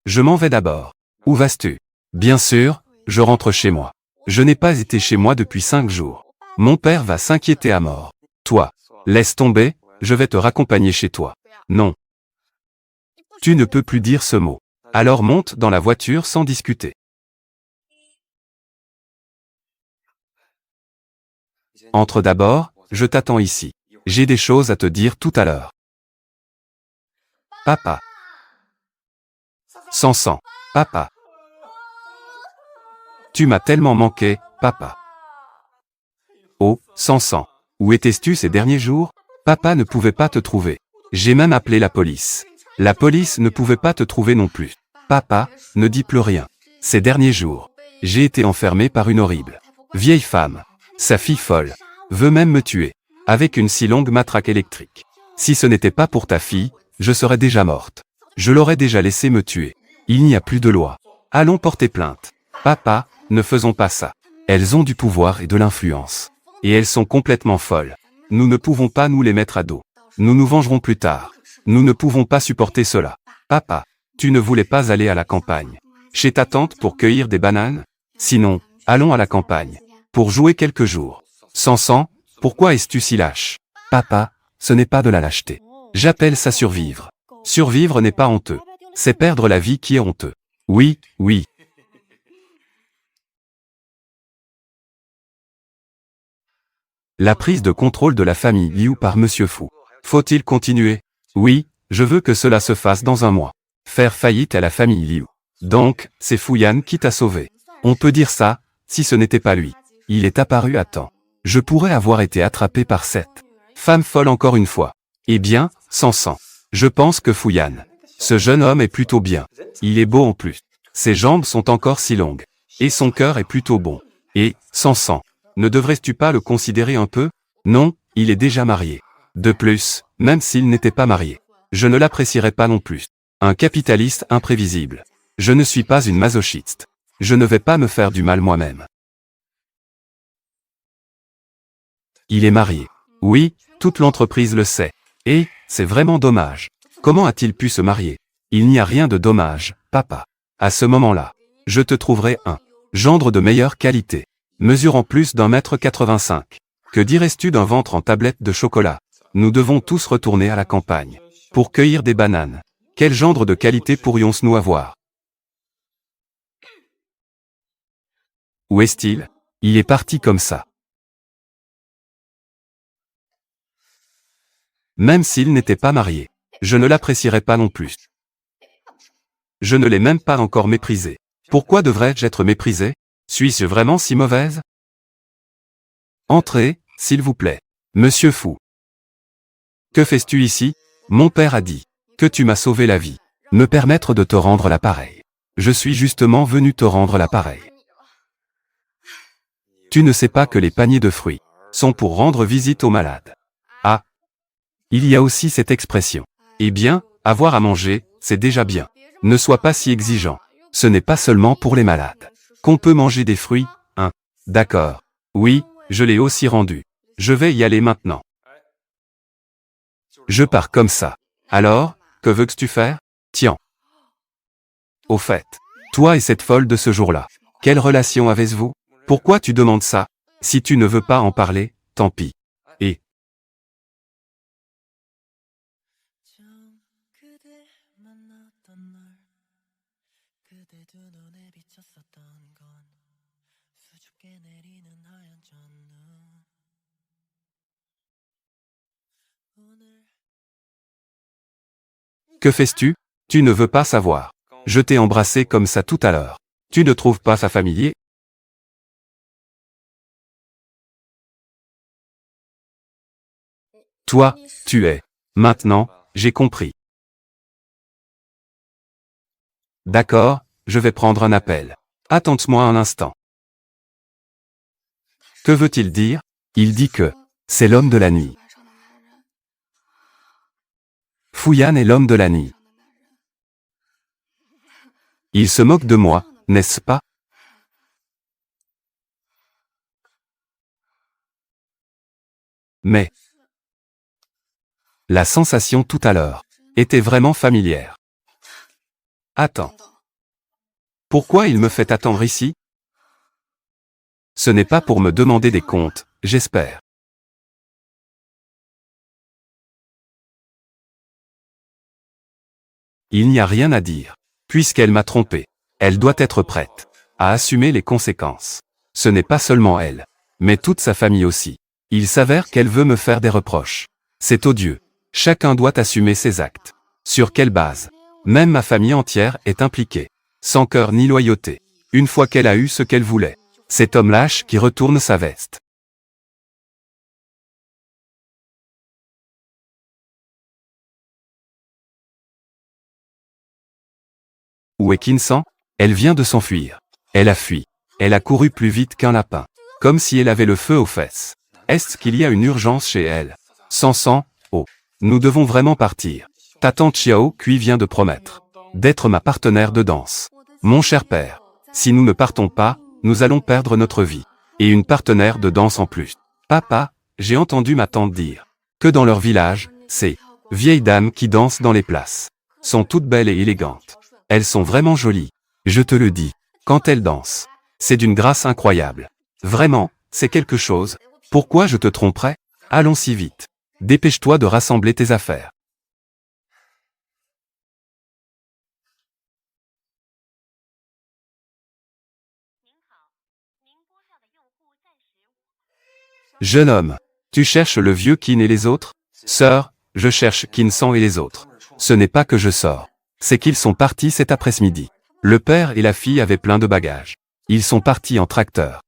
Je m'en vais d'abord. Où vas-tu? Bien sûr, je rentre chez moi. Je n'ai pas été chez moi depuis 5 jours. Mon père va s'inquiéter à mort. Toi, laisse tomber, je vais te raccompagner chez toi. Non. Tu ne peux plus dire ce mot. Alors monte dans la voiture sans discuter. Entre d'abord, je t'attends ici. J'ai des choses à te dire tout à l'heure. Papa. Sansan. Papa. Tu m'as tellement manqué, papa. Oh, Sansan. Où étais-tu ces derniers jours? Papa ne pouvait pas te trouver. J'ai même appelé la police. La police ne pouvait pas te trouver non plus. Papa, ne dis plus rien. Ces derniers jours, j'ai été enfermé par une horrible vieille femme. Sa fille folle veut même me tuer, avec une si longue matraque électrique. Si ce n'était pas pour ta fille, je serais déjà morte. Je l'aurais déjà laissé me tuer. Il n'y a plus de loi. Allons porter plainte. Papa, ne faisons pas ça. Elles ont du pouvoir et de l'influence. Et elles sont complètement folles. Nous ne pouvons pas nous les mettre à dos. Nous nous vengerons plus tard. Nous ne pouvons pas supporter cela. Papa, tu ne voulais pas aller à la campagne chez ta tante pour cueillir des bananes? Sinon, allons à la campagne pour jouer quelques jours. Sansan, pourquoi es-tu si lâche? Papa, ce n'est pas de la lâcheté. J'appelle ça survivre. Survivre n'est pas honteux. C'est perdre la vie qui est honteux. Oui, oui. La prise de contrôle de la famille Liu par Monsieur Fu. Faut-il continuer? Oui, je veux que cela se fasse dans un mois. Faire faillite à la famille Liu. Donc, c'est Fuyane qui t'a sauvé. On peut dire ça, si ce n'était pas lui. Il est apparu à temps. Je pourrais avoir été attrapé par cette femme folle encore une fois. Eh bien, Sansan. Je pense que Fuyane. Ce jeune homme est plutôt bien. Il est beau en plus. Ses jambes sont encore si longues. Et son cœur est plutôt bon. Et, Sansan. Ne devrais-tu pas le considérer un peu? Non, il est déjà marié. De plus, même s'il n'était pas marié, je ne l'apprécierais pas non plus. Un capitaliste imprévisible. Je ne suis pas une masochiste. Je ne vais pas me faire du mal moi-même. Il est marié. Oui, toute l'entreprise le sait. Et, c'est vraiment dommage. Comment a-t-il pu se marier? Il n'y a rien de dommage, papa. À ce moment-là, je te trouverai un gendre de meilleure qualité, mesurant plus d'1,85 m. Que dirais-tu d'un ventre en tablette de chocolat? Nous devons tous retourner à la campagne pour cueillir des bananes. Quel gendre de qualité pourrions-nous avoir? Où est-il? Il est parti comme ça. Même s'il n'était pas marié, je ne l'apprécierais pas non plus. Je ne l'ai même pas encore méprisé. Pourquoi devrais-je être méprisé? Suis-je vraiment si mauvaise? Entrez, s'il vous plaît. Monsieur Fu. Que fais-tu ici? Mon père a dit que tu m'as sauvé la vie. Me permettre de te rendre l'appareil. Je suis justement venu te rendre l'appareil. Tu ne sais pas que les paniers de fruits sont pour rendre visite aux malades. Ah. Il y a aussi cette expression. Eh bien, avoir à manger, c'est déjà bien. Ne sois pas si exigeant. Ce n'est pas seulement pour les malades qu'on peut manger des fruits, hein? D'accord. Oui, je l'ai aussi rendu. Je vais y aller maintenant. Je pars comme ça. Alors, que veux-tu faire? Tiens. Au fait, toi et cette folle de ce jour-là, quelle relation avez-vous? Pourquoi tu demandes ça? Si tu ne veux pas en parler, tant pis. Et, 처음 그댈 만났던 날 그대 두 눈에 비쳤었던 건 수줍게 내리는 하얀 첫눈 오늘 que fais-tu? Tu ne veux pas savoir. Je t'ai embrassé comme ça tout à l'heure. Tu ne trouves pas ça familier? Toi, tu es. Maintenant, j'ai compris. D'accord, je vais prendre un appel. Attends-moi un instant. Que veut-il dire? Il dit que c'est l'homme de la nuit. Fouyan est l'homme de la nuit. Il se moque de moi, n'est-ce pas? Mais la sensation tout à l'heure était vraiment familière. Attends. Pourquoi il me fait attendre ici? Ce n'est pas pour me demander des comptes, j'espère. Il n'y a rien à dire. Puisqu'elle m'a trompé, elle doit être prête à assumer les conséquences. Ce n'est pas seulement elle, mais toute sa famille aussi. Il s'avère qu'elle veut me faire des reproches. C'est odieux. Chacun doit assumer ses actes. Sur quelle base? Même ma famille entière est impliquée. Sans cœur ni loyauté. Une fois qu'elle a eu ce qu'elle voulait. Cet homme lâche qui retourne sa veste. Où est Kinsan? Elle vient de s'enfuir. Elle a fui. Elle a couru plus vite qu'un lapin. Comme si elle avait le feu aux fesses. Est-ce qu'il y a une urgence chez elle? Sansan, oh. Nous devons vraiment partir. Ta tante Xiao Kui vient de promettre d'être ma partenaire de danse. Mon cher père, si nous ne partons pas, nous allons perdre notre vie. Et une partenaire de danse en plus. Papa, j'ai entendu ma tante dire que dans leur village, ces vieilles dames qui dansent dans les places sont toutes belles et élégantes. Elles sont vraiment jolies. Je te le dis. Quand elles dansent, c'est d'une grâce incroyable. Vraiment, c'est quelque chose. Pourquoi je te tromperais? Allons si vite. Dépêche-toi de rassembler tes affaires. Jeune homme, tu cherches le vieux Qin et les autres? Sœur, je cherche Kinsan et les autres. Ce n'est pas que je sors. C'est qu'ils sont partis cet après-midi. Le père et la fille avaient plein de bagages. Ils sont partis en tracteur.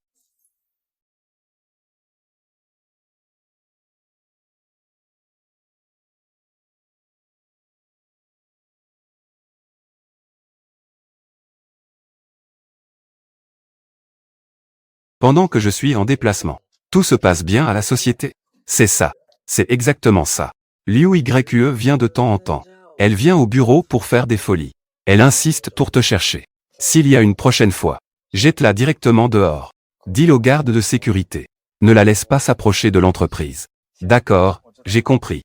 Pendant que je suis en déplacement. Tout se passe bien à la société. C'est ça. C'est exactement ça. Liu Yue vient de temps en temps. Elle vient au bureau pour faire des folies. Elle insiste pour te chercher. S'il y a une prochaine fois, jette-la directement dehors. Dis-le aux gardes de sécurité. Ne la laisse pas s'approcher de l'entreprise. D'accord, j'ai compris.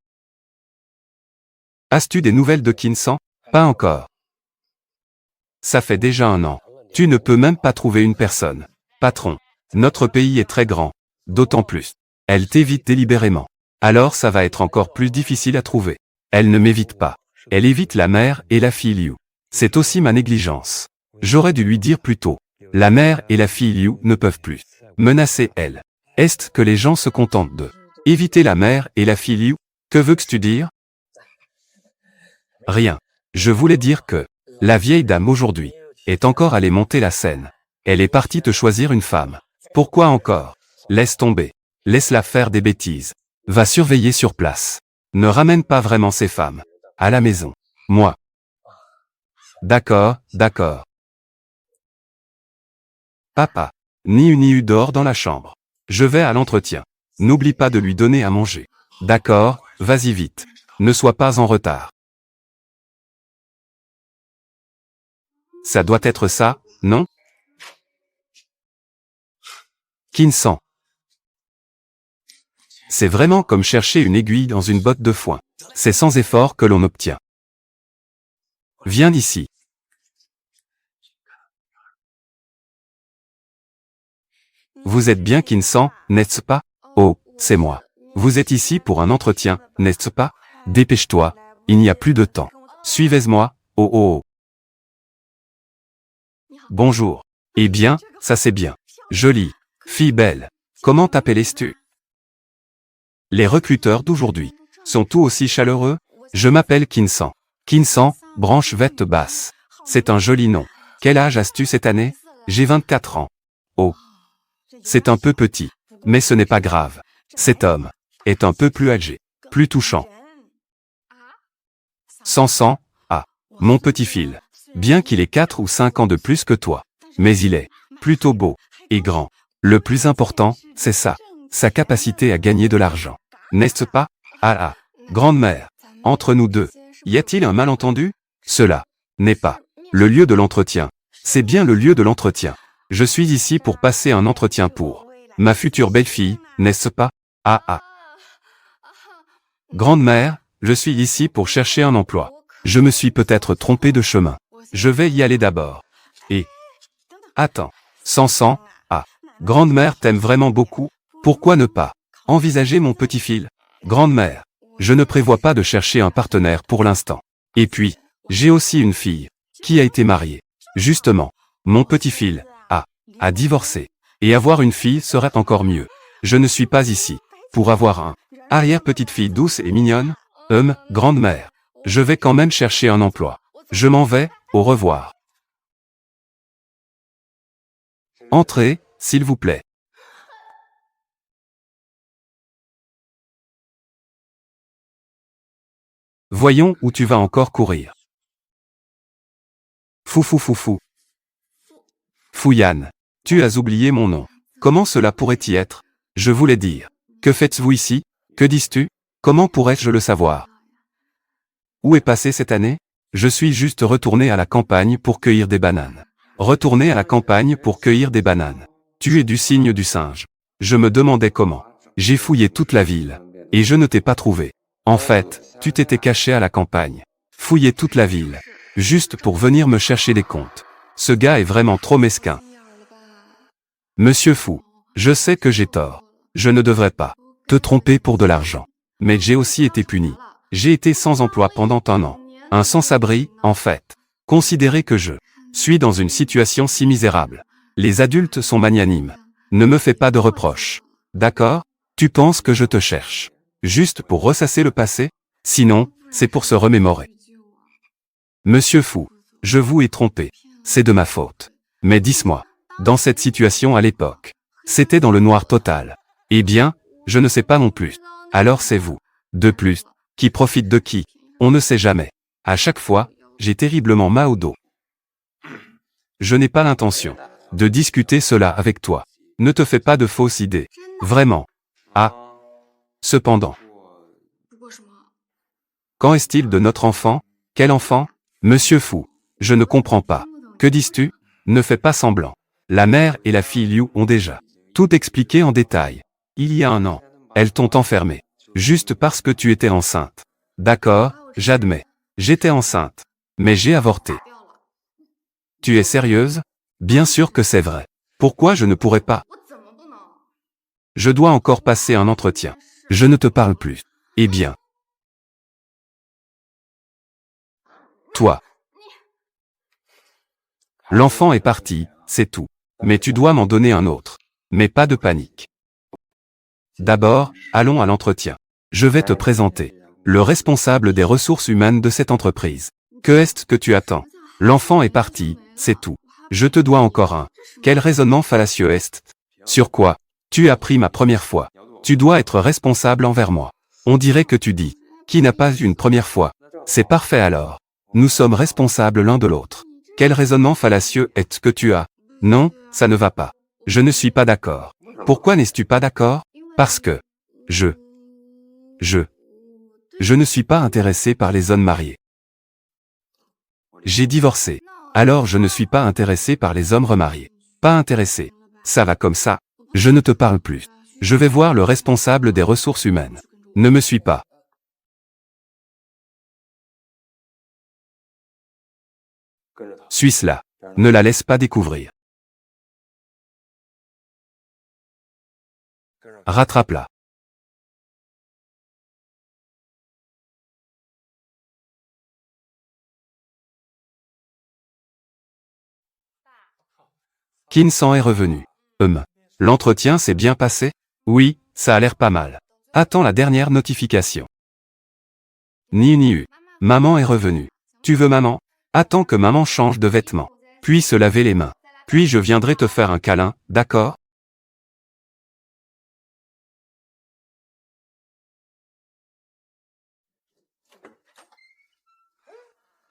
As-tu des nouvelles de Kinsan? Pas encore. Ça fait déjà 1 an. Tu ne peux même pas trouver une personne. Patron. Notre pays est très grand. D'autant plus. Elle t'évite délibérément. Alors ça va être encore plus difficile à trouver. Elle ne m'évite pas. Elle évite la mère et la fille Liu. C'est aussi ma négligence. J'aurais dû lui dire plus tôt. La mère et la fille Liu ne peuvent plus menacer elle. Est-ce que les gens se contentent de éviter la mère et la fille Liu? Que veux-tu dire? Rien. Je voulais dire que la vieille dame aujourd'hui est encore allée monter la scène. Elle est partie te choisir une femme. Pourquoi encore? Laisse tomber. Laisse-la faire des bêtises. Va surveiller sur place. Ne ramène pas vraiment ces femmes à la maison. Moi. D'accord, d'accord. Papa. Ni une ni eu dort dans la chambre. Je vais à l'entretien. N'oublie pas de lui donner à manger. D'accord, vas-y vite. Ne sois pas en retard. Ça doit être ça, non? Kinsan. C'est vraiment comme chercher une aiguille dans une botte de foin. C'est sans effort que l'on obtient. Viens ici. Vous êtes bien Kinsan, n'est-ce pas? Oh, c'est moi. Vous êtes ici pour un entretien, n'est-ce pas? Dépêche-toi, il n'y a plus de temps. Suivez-moi, oh oh oh. Bonjour. Eh bien, ça c'est bien. Jolie. Fille belle. Comment t'appelles-tu? Les recruteurs d'aujourd'hui sont tous aussi chaleureux? Je m'appelle Kinsan. Kinsan, branche verte basse. C'est un joli nom. Quel âge as-tu cette année? J'ai 24 ans. Oh. C'est un peu petit. Mais ce n'est pas grave. Cet homme est un peu plus âgé, plus touchant. Sansan, ah, mon petit fil. Bien qu'il ait 4 ou 5 ans de plus que toi. Mais il est plutôt beau et grand. Le plus important, c'est ça. Sa capacité à gagner de l'argent. N'est-ce pas? Ah ah. Grande-mère. Entre nous deux. Y a-t-il un malentendu? Cela n'est pas le lieu de l'entretien. C'est bien le lieu de l'entretien. Je suis ici pour passer un entretien pour ma future belle-fille, n'est-ce pas? Ah ah. Grande-mère, je suis ici pour chercher un emploi. Je me suis peut-être trompé de chemin. Je vais y aller d'abord. Et... Attends. Sansan, ah. Grande-mère t'aime vraiment beaucoup? Pourquoi ne pas envisager mon petit fil? Grande-mère, je ne prévois pas de chercher un partenaire pour l'instant. Et puis, j'ai aussi une fille qui a été mariée. Justement, mon petit fil a divorcé. Et avoir une fille serait encore mieux. Je ne suis pas ici pour avoir un arrière-petite-fille douce et mignonne. Grande-mère, je vais quand même chercher un emploi. Je m'en vais, au revoir. Entrez, s'il vous plaît. Voyons où tu vas encore courir. Fou. Fouillane. Tu as oublié mon nom. Comment cela pourrait-y être? Je voulais dire. Que faites-vous ici? Que dis-tu? Comment pourrais-je le savoir? Où est passé cette année? Je suis juste retourné à la campagne pour cueillir des bananes. Retourné à la campagne pour cueillir des bananes. Tu es du signe du singe. Je me demandais comment. J'ai fouillé toute la ville. Et je ne t'ai pas trouvé. En fait, tu t'étais caché à la campagne. Fouillé toute la ville. Juste pour venir me chercher des comptes. Ce gars est vraiment trop mesquin. Monsieur Fou, je sais que j'ai tort. Je ne devrais pas te tromper pour de l'argent. Mais j'ai aussi été puni. J'ai été sans emploi pendant un an. Un sans-abri, en fait. Considérez que je suis dans une situation si misérable. Les adultes sont magnanimes. Ne me fais pas de reproches. D'accord? Tu penses que je te cherche juste pour ressasser le passé? Sinon, c'est pour se remémorer. Monsieur Fou, je vous ai trompé. C'est de ma faute. Mais dis-moi, dans cette situation à l'époque, c'était dans le noir total. Eh bien, je ne sais pas non plus. Alors c'est vous. De plus, qui profite de qui? On ne sait jamais. À chaque fois, j'ai terriblement mal au dos. Je n'ai pas l'intention de discuter cela avec toi. Ne te fais pas de fausses idées. Vraiment. Ah. Cependant. Qu'en est-il de notre enfant? Quel enfant? Monsieur Fou. Je ne comprends pas. Que dis-tu? Ne fais pas semblant. La mère et la fille Liu ont déjà tout expliqué en détail. Il y a un an, elles t'ont enfermé. Juste parce que tu étais enceinte. D'accord, j'admets. J'étais enceinte. Mais j'ai avorté. Tu es sérieuse? Bien sûr que c'est vrai. Pourquoi je ne pourrais pas? Je dois encore passer un entretien. Je ne te parle plus. Eh bien. Toi. L'enfant est parti, c'est tout. Mais tu dois m'en donner un autre. Mais pas de panique. D'abord, allons à l'entretien. Je vais te présenter le responsable des ressources humaines de cette entreprise. Que est-ce que tu attends? L'enfant est parti, c'est tout. Je te dois encore un. Quel raisonnement fallacieux est-ce? Sur quoi? Tu as pris ma première fois. Tu dois être responsable envers moi. On dirait que tu dis. Qui n'a pas eu une première fois? C'est parfait alors. Nous sommes responsables l'un de l'autre. Quel raisonnement fallacieux est-ce que tu as? Non, ça ne va pas. Je ne suis pas d'accord. Pourquoi n'es-tu pas d'accord? Parce que je ne suis pas intéressé par les hommes mariés. J'ai divorcé. Alors je ne suis pas intéressé par les hommes remariés. Pas intéressé. Ça va comme ça. Je ne te parle plus. Je vais voir le responsable des ressources humaines. Ne me suis pas. Suis cela. Ne la laisse pas découvrir. Rattrape-la. Kin-san est revenu. L'entretien s'est bien passé? Oui, ça a l'air pas mal. Attends la dernière notification. Niu. Maman est revenue. Tu veux maman? Attends que maman change de vêtements. Puis se laver les mains. Puis je viendrai te faire un câlin, d'accord?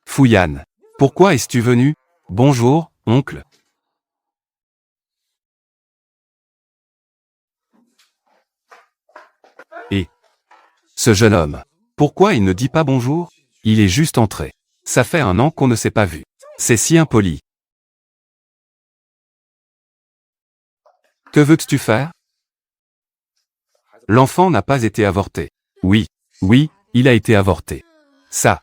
Fouyan. Pourquoi es-tu venu? Bonjour, oncle. Et ce jeune homme, pourquoi il ne dit pas bonjour? Il est juste entré. Ça fait 1 an qu'on ne s'est pas vu. C'est si impoli. Que veux-tu faire? L'enfant n'a pas été avorté. Oui, il a été avorté. Ça,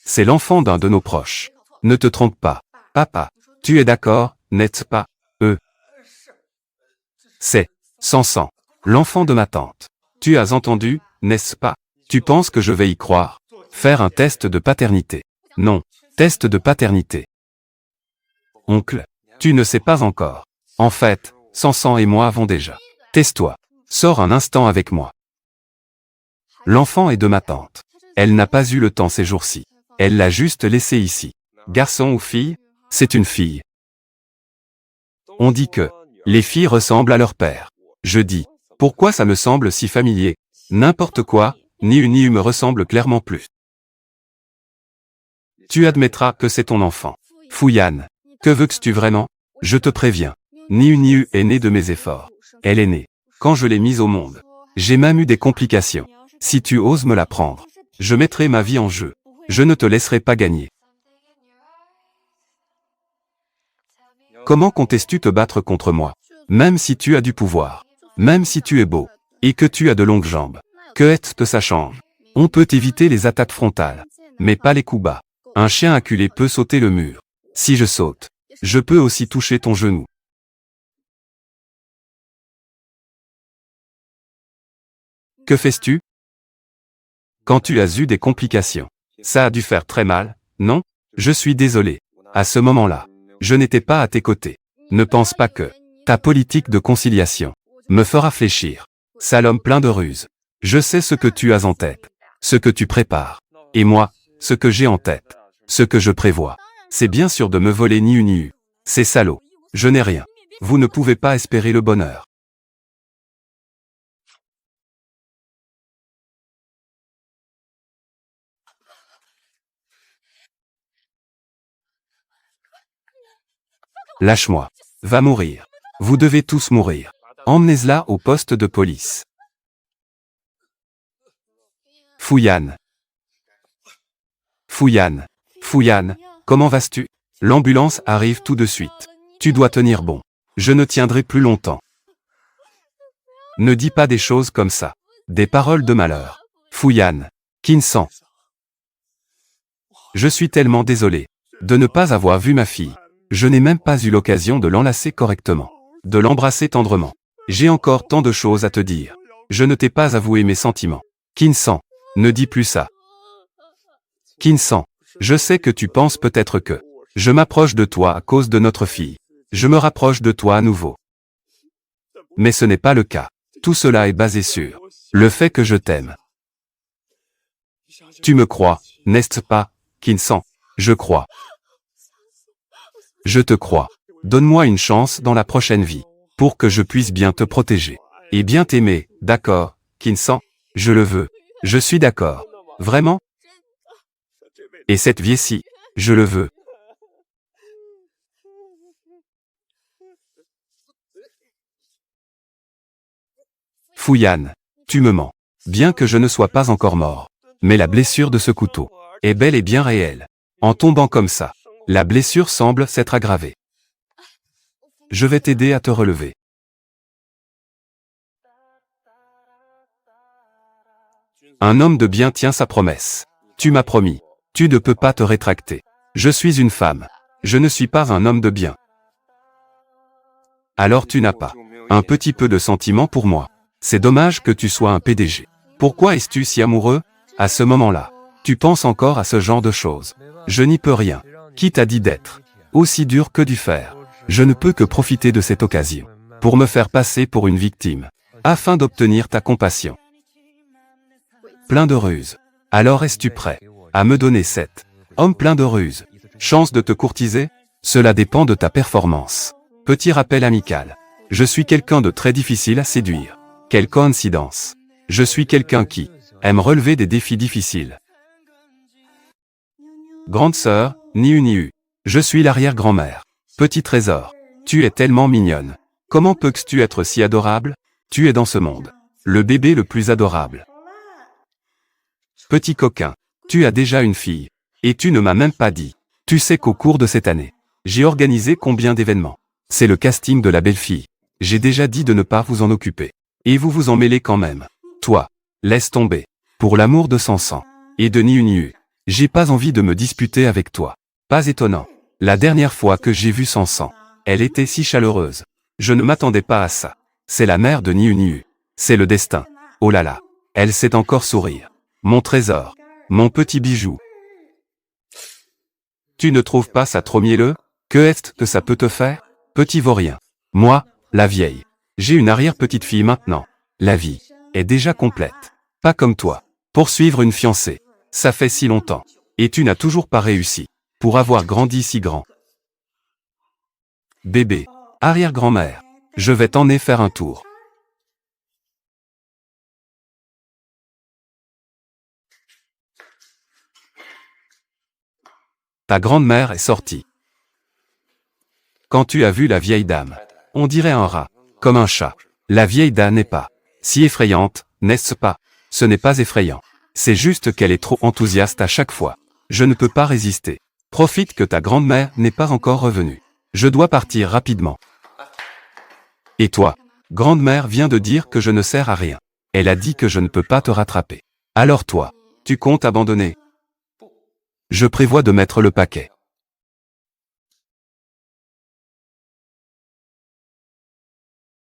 c'est l'enfant d'un de nos proches. Ne te trompe pas. Papa, tu es d'accord, n'est-ce pas? C'est Sansan, l'enfant de ma tante. Tu as entendu, n'est-ce pas? Tu penses que je vais y croire? Faire un test de paternité. Non, test de paternité. Oncle, tu ne sais pas encore. En fait, Sansan et moi avons déjà. Tais-toi. Sors un instant avec moi. L'enfant est de ma tante. Elle n'a pas eu le temps ces jours-ci. Elle l'a juste laissé ici. Garçon ou fille? C'est une fille. On dit que les filles ressemblent à leur père. Je dis, pourquoi ça me semble si familier? N'importe quoi, Niu me ressemble clairement plus. Tu admettras que c'est ton enfant. Fouyan, que veux-tu vraiment? Je te préviens. Niu est née de mes efforts. Elle est née quand je l'ai mise au monde. J'ai même eu des complications. Si tu oses me la prendre, je mettrai ma vie en jeu. Je ne te laisserai pas gagner. Comment comptes-tu te battre contre moi? Même si tu as du pouvoir, même si tu es beau, et que tu as de longues jambes, que est-ce que ça change? On peut éviter les attaques frontales, mais pas les coups bas. Un chien acculé peut sauter le mur. Si je saute, je peux aussi toucher ton genou. Que fais-tu? Quand tu as eu des complications, ça a dû faire très mal, non? Je suis désolé. À ce moment-là, je n'étais pas à tes côtés. Ne pense pas que ta politique de conciliation me fera fléchir. Sale homme plein de ruses. Je sais ce que tu as en tête, ce que tu prépares. Et moi, ce que j'ai en tête, ce que je prévois, c'est bien sûr de me voler Niu. C'est salaud. Je n'ai rien. Vous ne pouvez pas espérer le bonheur. Lâche-moi. Va mourir. Vous devez tous mourir. Emmenez-la au poste de police. Fouyan. Comment vas-tu? L'ambulance arrive tout de suite. Tu dois tenir bon. Je ne tiendrai plus longtemps. Ne dis pas des choses comme ça. Des paroles de malheur. Fouyan. Kin-san. Je suis tellement désolé de ne pas avoir vu ma fille. Je n'ai même pas eu l'occasion de l'enlacer correctement, de l'embrasser tendrement. J'ai encore tant de choses à te dire. Je ne t'ai pas avoué mes sentiments. Kin-san, ne dis plus ça. Kin-san, je sais que tu penses peut-être que je m'approche de toi à cause de notre fille. Je me rapproche de toi à nouveau. Mais ce n'est pas le cas. Tout cela est basé sur le fait que je t'aime. Tu me crois, n'est-ce pas, Kin-san? Je crois. Je te crois. Donne-moi une chance dans la prochaine vie, pour que je puisse bien te protéger. Et bien t'aimer, d'accord, Kin-san? Je le veux. Je suis d'accord. Vraiment? Et cette vie-ci, je le veux. Fouyan, tu me mens. Bien que je ne sois pas encore mort. Mais la blessure de ce couteau est bel et bien réelle. En tombant comme ça, la blessure semble s'être aggravée. Je vais t'aider à te relever. Un homme de bien tient sa promesse. Tu m'as promis. Tu ne peux pas te rétracter. Je suis une femme. Je ne suis pas un homme de bien. Alors tu n'as pas un petit peu de sentiment pour moi. C'est dommage que tu sois un PDG. Pourquoi es-tu si amoureux? À ce moment-là, tu penses encore à ce genre de choses. Je n'y peux rien. Qui t'a dit d'être aussi dur que du fer? Je ne peux que profiter de cette occasion pour me faire passer pour une victime, afin d'obtenir ta compassion. Plein de ruses. Alors es-tu prêt à me donner cette homme plein de ruses, chance de te courtiser? Cela dépend de ta performance. Petit rappel amical. Je suis quelqu'un de très difficile à séduire. Quelle coïncidence. Je suis quelqu'un qui aime relever des défis difficiles. Grande sœur, ni une ni eu. Je suis l'arrière-grand-mère. Petit trésor. Tu es tellement mignonne. Comment peux-tu être si adorable? Tu es dans ce monde le bébé le plus adorable. Petit coquin. Tu as déjà une fille. Et tu ne m'as même pas dit. Tu sais qu'au cours de cette année, j'ai organisé combien d'événements? C'est le casting de la belle-fille. J'ai déjà dit de ne pas vous en occuper. Et vous vous en mêlez quand même. Toi, laisse tomber. Pour l'amour de Sansan. Et de ni une ni eu. J'ai pas envie de me disputer avec toi. Pas étonnant. La dernière fois que j'ai vu Sansan, elle était si chaleureuse. Je ne m'attendais pas à ça. C'est la mère de ni une ni eu. C'est le destin. Oh là là. Elle sait encore sourire. Mon trésor. Mon petit bijou. Tu ne trouves pas ça trop mielleux? Que est-ce que ça peut te faire? Petit vaurien. Moi, la vieille. J'ai une arrière-petite-fille maintenant. La vie est déjà complète. Pas comme toi. Poursuivre une fiancée. Ça fait si longtemps. Et tu n'as toujours pas réussi. Pour avoir grandi si grand. Bébé. Arrière-grand-mère. Je vais t'emmener faire un tour. Ta grande-mère est sortie. Quand tu as vu la vieille dame, on dirait un rat, comme un chat. La vieille dame n'est pas si effrayante, n'est-ce pas? Ce n'est pas effrayant. C'est juste qu'elle est trop enthousiaste à chaque fois. Je ne peux pas résister. Profite que ta grande-mère n'est pas encore revenue. Je dois partir rapidement. Et toi? Grande-mère vient de dire que je ne sers à rien. Elle a dit que je ne peux pas te rattraper. Alors toi, tu comptes abandonner? Je prévois de mettre le paquet.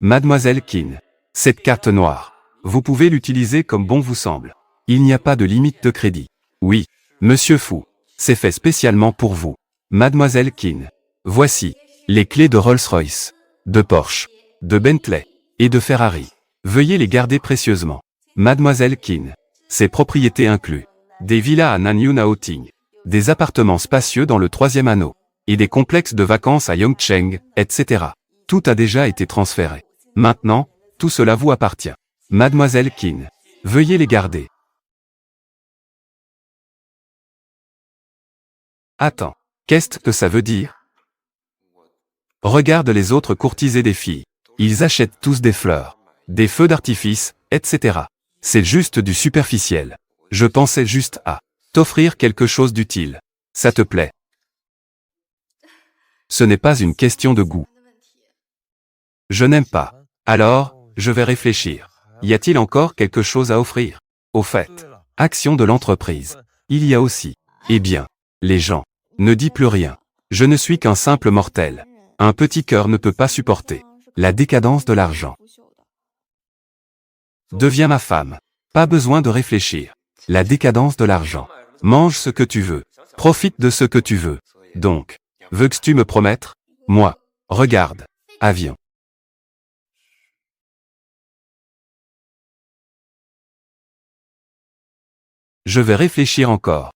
Mademoiselle Kin. Cette carte noire. Vous pouvez l'utiliser comme bon vous semble. Il n'y a pas de limite de crédit. Oui, monsieur Fou. C'est fait spécialement pour vous. Mademoiselle Kin. Voici les clés de Rolls-Royce, de Porsche, de Bentley et de Ferrari. Veuillez les garder précieusement. Mademoiselle Kin. Ces propriétés incluent des villas à Nanyue Naoting, des appartements spacieux dans le 3e anneau, et des complexes de vacances à Yongcheng, etc. Tout a déjà été transféré. Maintenant, tout cela vous appartient. Mademoiselle Kin. Veuillez les garder. Attends. Qu'est-ce que ça veut dire? Regarde les autres courtisés des filles. Ils achètent tous des fleurs, des feux d'artifice, etc. C'est juste du superficiel. Je pensais juste à t'offrir quelque chose d'utile. Ça te plaît? Ce n'est pas une question de goût. Je n'aime pas. Alors, je vais réfléchir. Y a-t-il encore quelque chose à offrir? Au fait, action de l'entreprise. Il y a aussi. Eh bien, les gens. Ne dis plus rien. Je ne suis qu'un simple mortel. Un petit cœur ne peut pas supporter la décadence de l'argent. Deviens ma femme. Pas besoin de réfléchir. La décadence de l'argent. Mange ce que tu veux. Profite de ce que tu veux. Donc, veux-tu me promettre? Moi. Regarde. Avion. Je vais réfléchir encore.